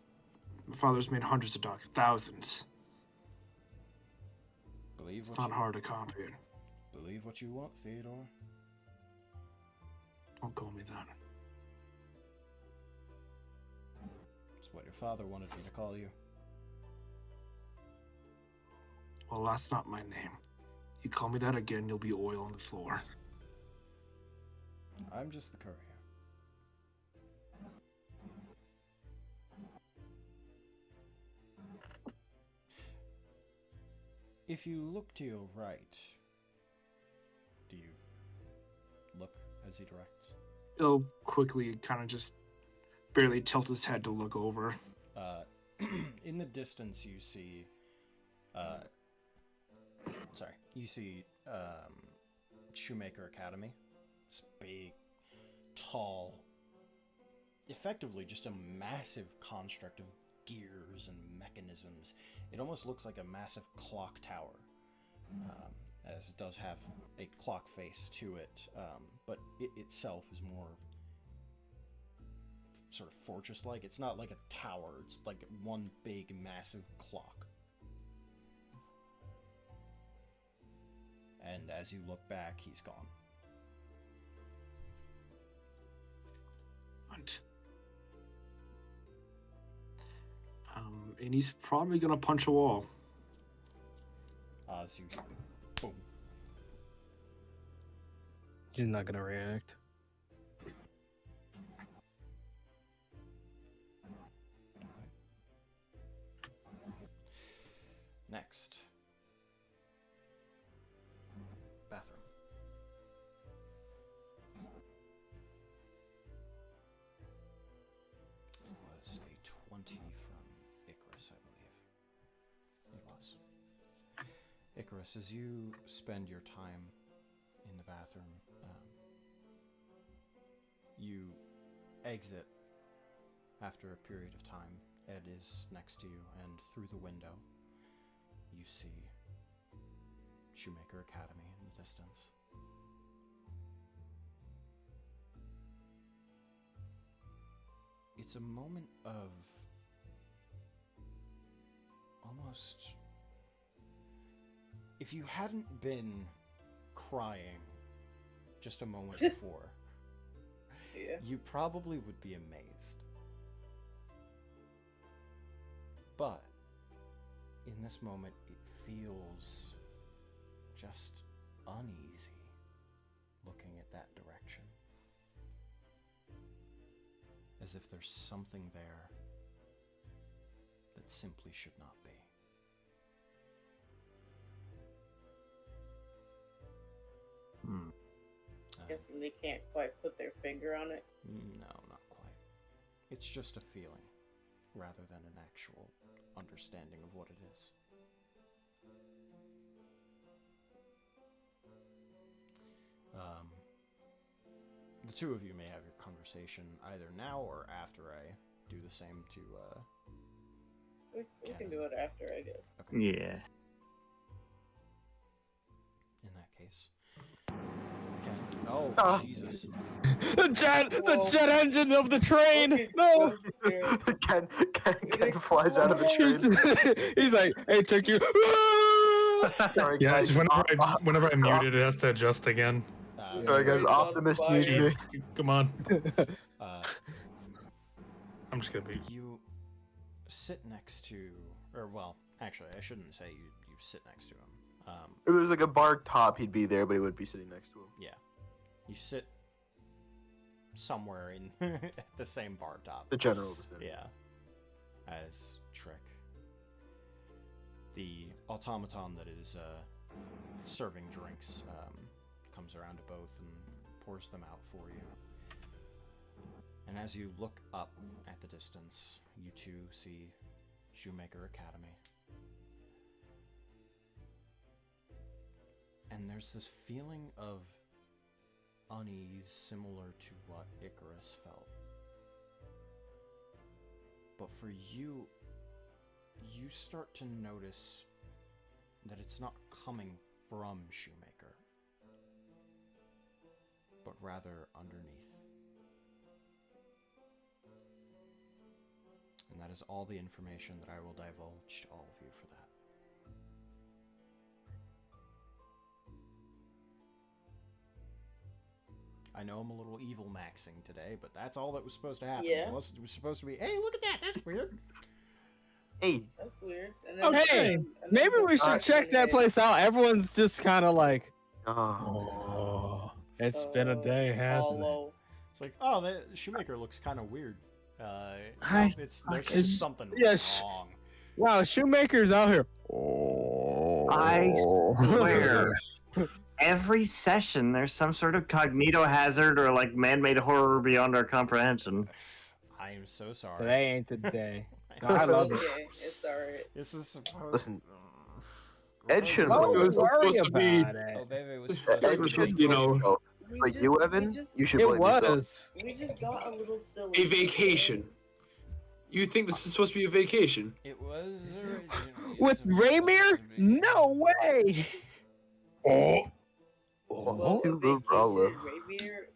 My father's made hundreds of dollars, thousands. Believe It's what not you hard to copy it. believe what you want, Theodore. Don't call me that. It's what your father wanted me to call you. Well, that's not my name. You call me that again, you'll be oil on the floor. I'm just the courier. If you look to your right, do you look as he directs? He'll quickly kind of just barely tilts his head to look over. In the distance, you see. You see Shoemaker Academy. This big, tall, effectively just a massive construct of gears and mechanisms. It almost looks like a massive clock tower, as it does have a clock face to it, but it itself is more sort of fortress-like. It's not like a tower, it's like one big, massive clock. And as you look back, he's gone. And he's probably gonna punch a wall. As you boom. He's not gonna react. Next. Bathroom. It was a 20 from Icarus, I believe. It was. Icarus, as you spend your time in the bathroom, you exit after a period of time. Ed is next to you, and through the window, you see Shoemaker Academy in the distance. It's a moment of almost... If you hadn't been crying just a moment before, Yeah. you probably would be amazed. But in this moment, it feels just uneasy looking at that direction. As if there's something there that simply should not be. Guessing they can't quite put their finger on it. No, not quite. It's just a feeling, rather than an actual understanding of what it is. The two of you may have your conversation either now or after I do the same to, We can do it after, I guess. Okay. Yeah. In that case. Okay. Oh, Jesus. The Whoa. jet engine of the train. Okay, No. I'm scared. Ken flies out of the train. He's like, hey, check you. Sorry, Yeah, guys. just whenever I mute it, it has to adjust again. Sorry, guys. Sorry, Optimus Don, needs bye. me. Come on. Uh, I'm just gonna be. you sit next to, or well, actually, I shouldn't say you sit next to him. If there was like a bar top, he'd be there, but he would be sitting next to him. Yeah, you sit somewhere in at the same bar top. The general was there. Yeah, as Trick, the automaton that is serving drinks, comes around to both and pours them out for you. And as you look up at the distance, you two see Shoemaker Academy. And there's this feeling of unease similar to what Icarus felt. But for you, you start to notice that it's not coming from Shoemaker, but rather underneath. And that is all the information that I will divulge to all of you for that. I know I'm a little evil maxing today, but that's all that was supposed to happen. Yeah. Unless it was supposed to be, hey, look at that, that's weird. Hey, That's weird. And Okay, and maybe the we should bar check that came place out. Everyone's just kind of like, Oh. it's in, been a day, hasn't it? hollow. It's like, oh, the Shoemaker looks kind of weird. There's it's- just something yes. wrong. Wow, Shoemaker's out here. I swear. Every session, there's some sort of cognito hazard or like man-made horror beyond our comprehension. I am so sorry. Today ain't the day. I'm I It's love it. okay. It's alright. This was supposed. Listen, Ed shouldn't Don't believe was it. worry supposed to be- about it. Oh, baby, it was Ed supposed to was be. supposed should to, you know, blame yourself. We But you, just- Evan, we just- you should It blame yourself. was. We just got a little silly. A vacation. You think this is supposed to be a vacation? It was originally With supposed Raymir? to be- No way. Oh, Well, To the vacation, brother. Rainier,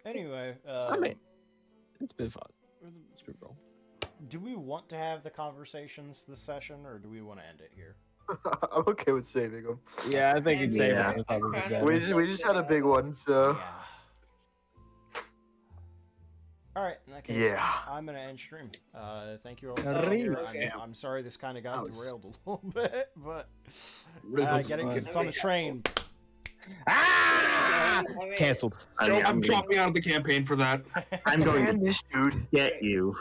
Anyway, I mean, it's been fun. It's been fun. do we want to have the conversations this session, or do we want to end it here? I'm okay with saving them. Yeah, I think it's safe. Yeah. on the top of the I bed. We just had a big one, so Yeah. All right. In that case, Yeah. I'm gonna end stream. Thank you all for being here. Okay. I'm sorry this kind of got That was- derailed a little bit, but Really was getting fun. it's on the train. Ah! I mean, Canceled. Joe, I'm I'm dropping out of the campaign for that. I'm going and to this dude. get you.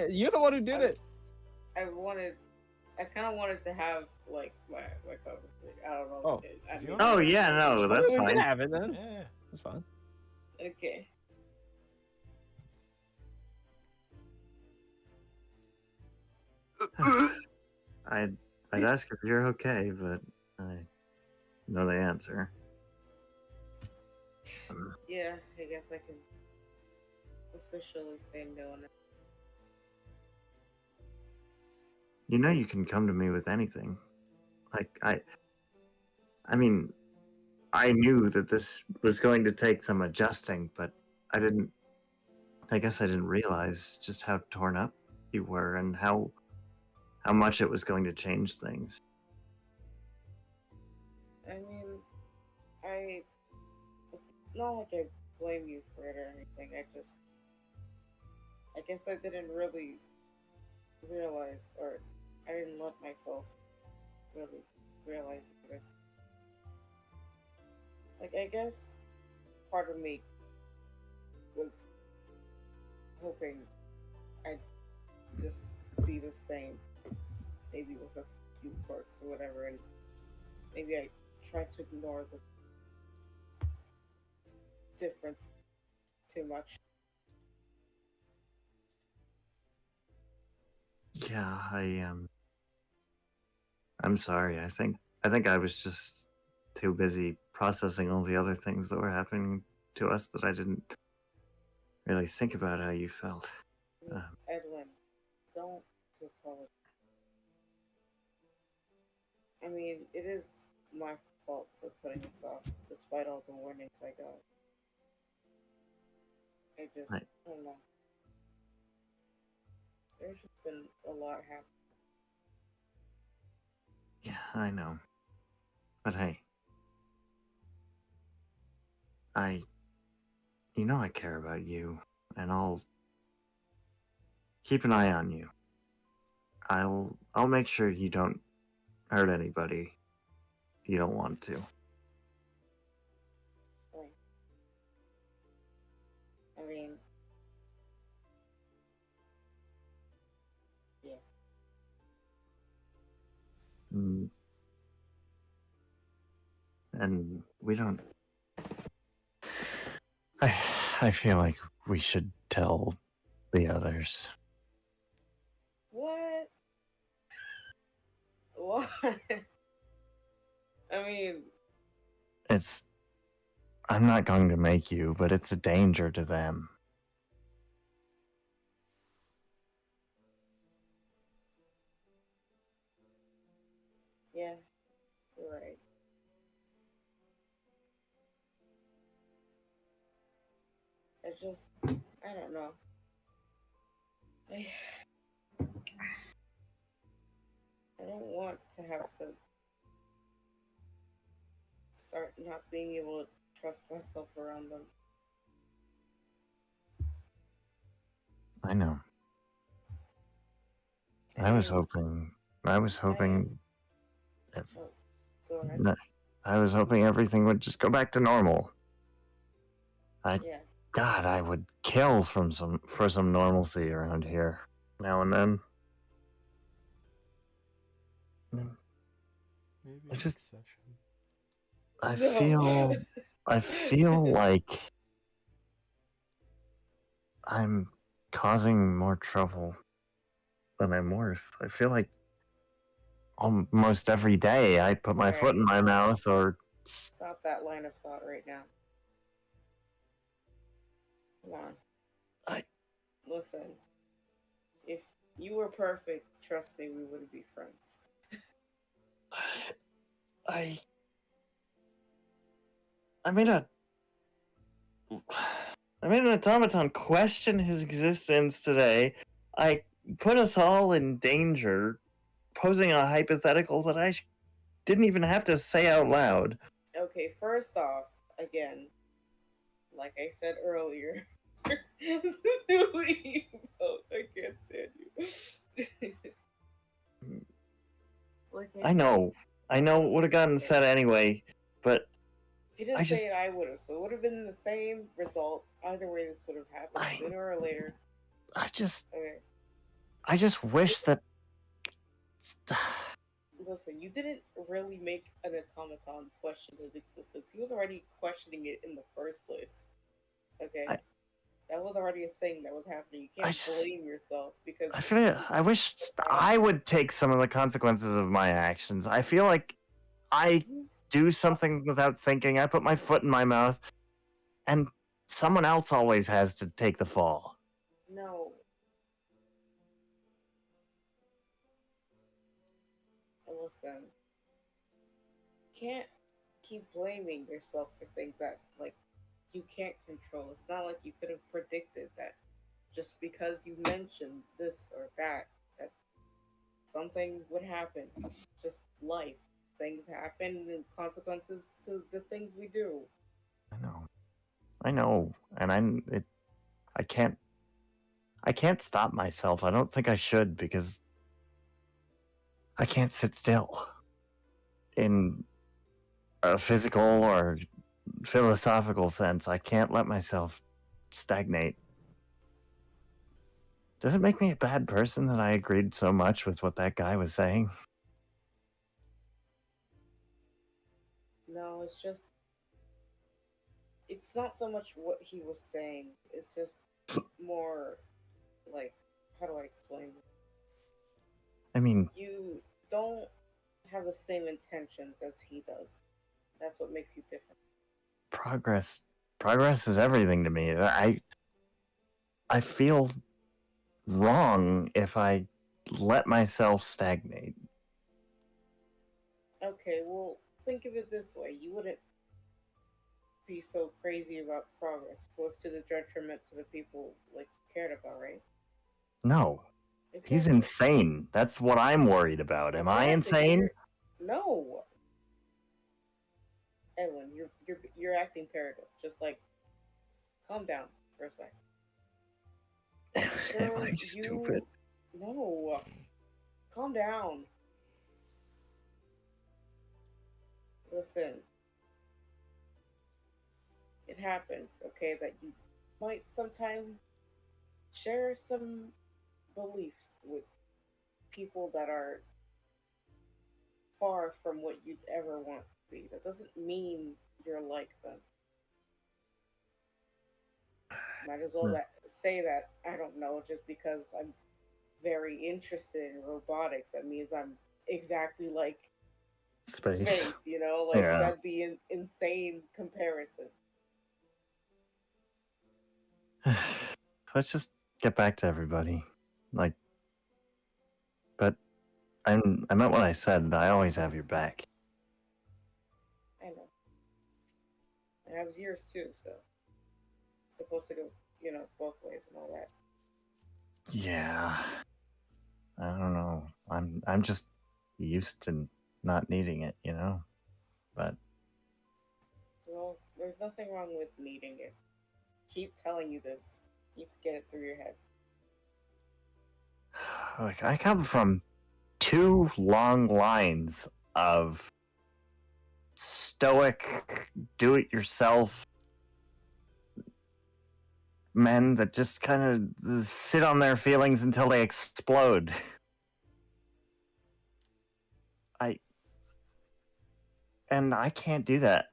You're the one who did it. I kind of wanted to have like my conversation. I don't know. Oh. I If you mean, want- Oh yeah, no, that's we fine. can have it then. Yeah. That's fine. okay. I'd ask if you're okay, but I know the answer. Yeah, I guess I can officially say no now. You know you can come to me with anything. Like I mean, I knew that this was going to take some adjusting, but I guess I didn't realize just how torn up you were and how much it was going to change things. I mean, it's not like I blame you for it or anything. I guess I didn't really realize, or I didn't let myself really realize it. Like, I guess part of me was hoping I'd just be the same, maybe with a few quirks or whatever, and maybe I try to ignore the difference too much. Yeah, I'm sorry. I think I was just too busy processing all the other things that were happening to us that I didn't really think about how you felt. Edwin, don't apologize. I mean, it is my fault for putting this off, despite all the warnings I got. I don't know. There's just been a lot happening. Yeah, I know. But hey, you know I care about you, and I'll keep an eye on you. I'll make sure you don't hurt anybody if you don't want to. Like, I mean, yeah. And we don't. I feel like we should tell the others. What? What? I mean, I'm not going to make you, but it's a danger to them. yeah, you're right. I don't know. I don't want to have to start not being able to trust myself around them. I know. I was hoping. If, Go ahead. no, I was hoping everything would just go back to normal. Yeah. God, I would kill for some normalcy around here now and then. Maybe I just- next session. No. I feel like I'm causing more trouble than I'm worth. I feel like almost every day I put my foot in my mouth or. Stop that line of thought right now. Come on. Listen. If you were perfect, trust me, we wouldn't be friends. I made an automaton question his existence today. I put us all in danger, posing a hypothetical that I didn't even have to say out loud. Okay, first off, again, like I said earlier, I can't stand you. Like I know it would have gotten Okay. said anyway, but If you didn't I say just- it, I would have. So it would have been the same result. Either way, this would have happened sooner or later. I just Okay. wish that. Listen, you didn't really make an automaton question his existence. He was already questioning it in the first place. Okay? That was already a thing that was happening. You can't blame yourself because I wish I would take some of the consequences of my actions. I feel like I do something without thinking. I put my foot in my mouth, and someone else always has to take the fall. No. Listen. Can't keep blaming yourself for things that you can't control. It's not like you could have predicted that just because you mentioned this or that something would happen. Just life. Things happen and consequences to the things we do. I know, and I can't stop myself. I don't think I should because I can't sit still. In a physical or philosophical sense, I can't let myself stagnate. Does it make me a bad person that I agreed so much with what that guy was saying? No, it's not so much what he was saying. It's just more like, how do I explain it? I mean, You don't have the same intentions as he does. That's what makes you different. progress is everything to me. I feel wrong if I let myself stagnate. Okay, well, think of it this way. You wouldn't be so crazy about progress if it was to the detriment to the people you cared about, right? No. He's Exactly. insane. That's what I'm worried about. Am I Exactly. insane? No. Edwin, you're acting paranoid. Just calm down for a second. Am I stupid? No. Calm down. Listen. It happens, okay, that you might sometimes share some beliefs with people that are far from what you'd ever want to be. That doesn't mean you're like them. Might as well say that, I don't know, just because I'm very interested in robotics, that means I'm exactly like space, Yeah. That'd be an insane comparison. Let's just get back to everybody. But I meant what I said. I always have your back. I know. And I was yours too, so it's supposed to go, both ways and all that. Yeah. I don't know. I'm just used to not needing it, But Well, there's nothing wrong with needing it. Keep telling you this. You just get it through your head. I come from 2 long lines of stoic, do-it-yourself men that just kind of sit on their feelings until they explode. I can't do that.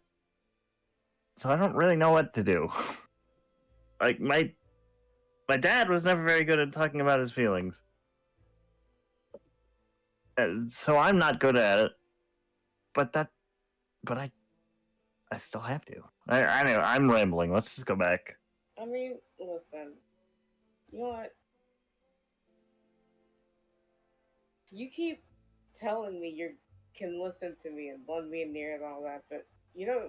So I don't really know what to do. My dad was never very good at talking about his feelings. So I'm not good at it. But I still have to. I know, I'm rambling. Let's just go back. I mean, listen. You know what? You keep telling me you can listen to me and lend me an ear and all that, but you know,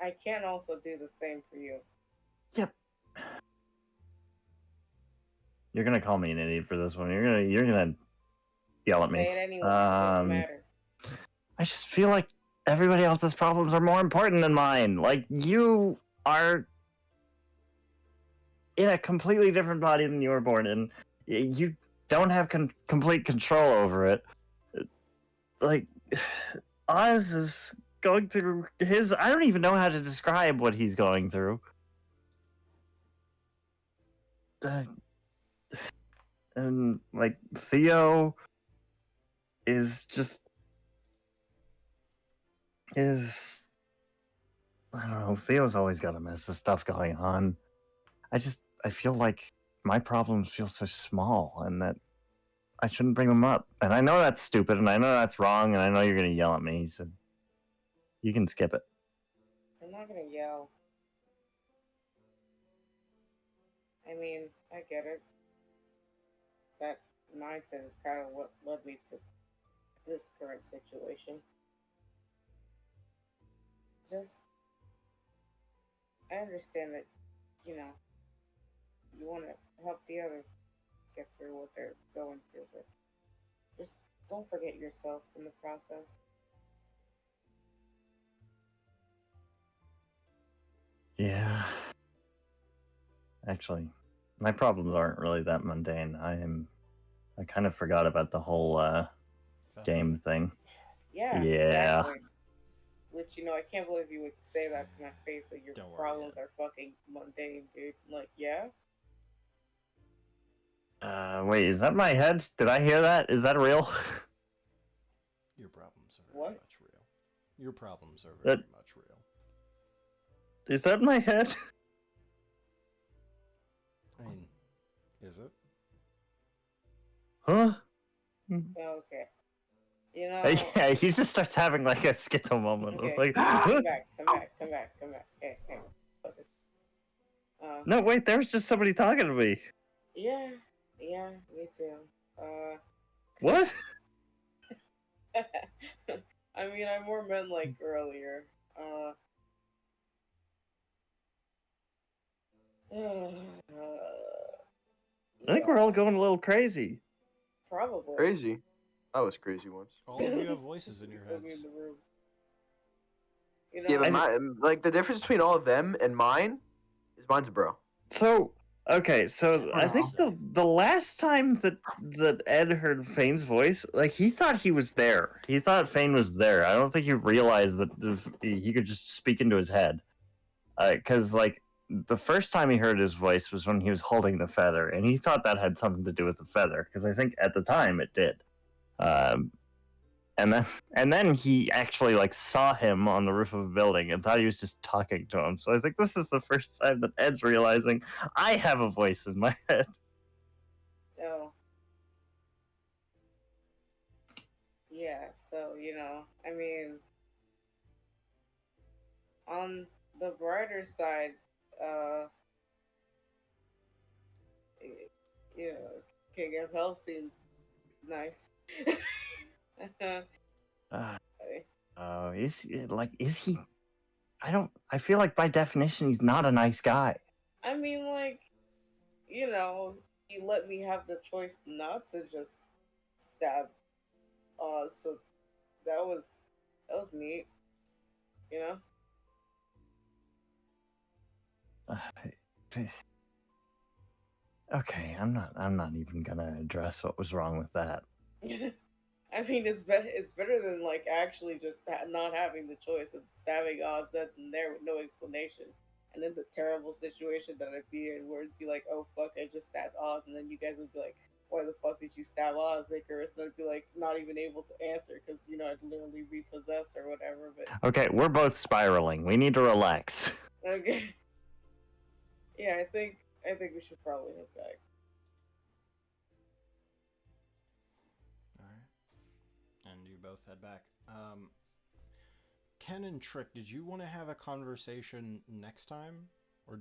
I can also do the same for you. Yep. You're gonna call me an idiot for this one. You're gonna yell at me. Say it anyway. It doesn't matter. I just feel like everybody else's problems are more important than mine. Like, you are in a completely different body than you were born in. You don't have complete control over it. Like, Oz is going through his... I don't even know how to describe what he's going through. And, like, Theo is just... I don't know, Theo's always got a mess of stuff going on. I feel like my problems feel so small and that I shouldn't bring them up. And I know that's stupid and I know that's wrong and I know you're going to yell at me, so you can skip it. I'm not gonna yell. I mean, I get it. That mindset is kind of what led me to this current situation. I understand that, you know, you want to help the others get through what they're going through, but just don't forget yourself in the process. Yeah. Actually, my problems aren't really that mundane. I kind of forgot about the whole game thing. Yeah. Yeah. Exactly. Which, you know, I can't believe you would say that to my face, that your problems are fucking mundane, dude. I'm like, yeah? Wait, is that my head? Did I hear that? Is that real? Your problems are very much real. Your problems are That- very much real. Is that my head? I mean, is it? Huh? Okay. You know... Yeah, he just starts having like a schizo moment. Okay. It's like, Come back. Hey, focus. No, wait, there was just somebody talking to me. Yeah, me too. What? I mean, I more meant like earlier. I think we're all going a little crazy. Probably. Crazy. I was crazy once. All of you have voices in your Put me in heads. the room. You know, Yeah, but like the difference between all of them and mine is mine's a bro. So, okay, so I think the last time that Ed heard Fane's voice, like, he thought he was there. He thought Fane was there. I don't think he realized that he could just speak into his head. Because, like, the first time he heard his voice was when he was holding the feather, and he thought that had something to do with the feather, because I think at the time it did. And then he actually like saw him on the roof of a building and thought he was just talking to him. So I think this is the first time that Ed's realizing I have a voice in my head. No. Yeah, so, you know, I mean, on the brighter side, you know, King of Hell seemed nice. Is he? I feel like by definition he's not a nice guy. I mean, like, you know, he let me have the choice not to just stab Oz, so that was neat, you know. Okay, I'm not even gonna address what was wrong with that. I mean, it's better than like actually just not having the choice of stabbing Oz dead in there with no explanation, and then the terrible situation that I'd be in where it'd be like, oh fuck, I just stabbed Oz, and then you guys would be like, why the fuck did you stab Oz, Icarus? And I'd be like, not even able to answer because, you know, I'd literally be possessed or whatever. But Okay, we're both spiraling. We need to relax. okay, yeah, I think I think we should probably head back. All right. And you both head back. Ken and Trick, did you want to have a conversation next time, or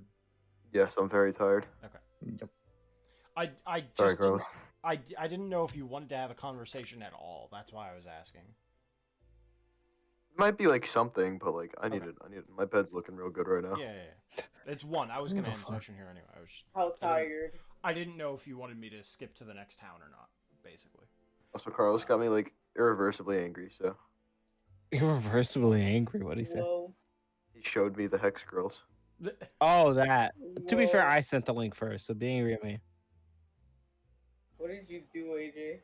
Yes, I'm very tired. okay? Yep. I Sorry, just didn't, Carlos. I didn't know if you wanted to have a conversation at all. That's why I was asking. It might be like something, but like I need Okay. it. I need it. My bed's looking real good right now. Yeah. It's 1. I was gonna end session here anyway. How tired? I didn't know if you wanted me to skip to the next town or not. Basically. Also, Carlos got me like irreversibly angry, so Irreversibly angry. What did he say? Whoa. he showed me the Hex Girls. Oh, that. To be fair, Whoa. I sent the link first, so be angry at me. What did you do, AJ?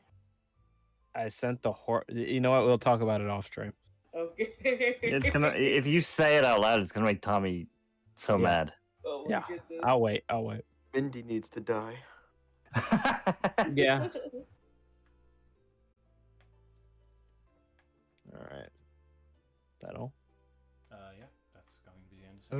I sent the You know what? We'll talk about it off stream. Okay. It's gonna. If you say it out loud, it's gonna make Tommy so Yeah. mad. Oh my Yeah, goodness. I'll wait. I'll wait. Mindy needs to die. Yeah. All right. That all? Yeah. That's going to be the end of session.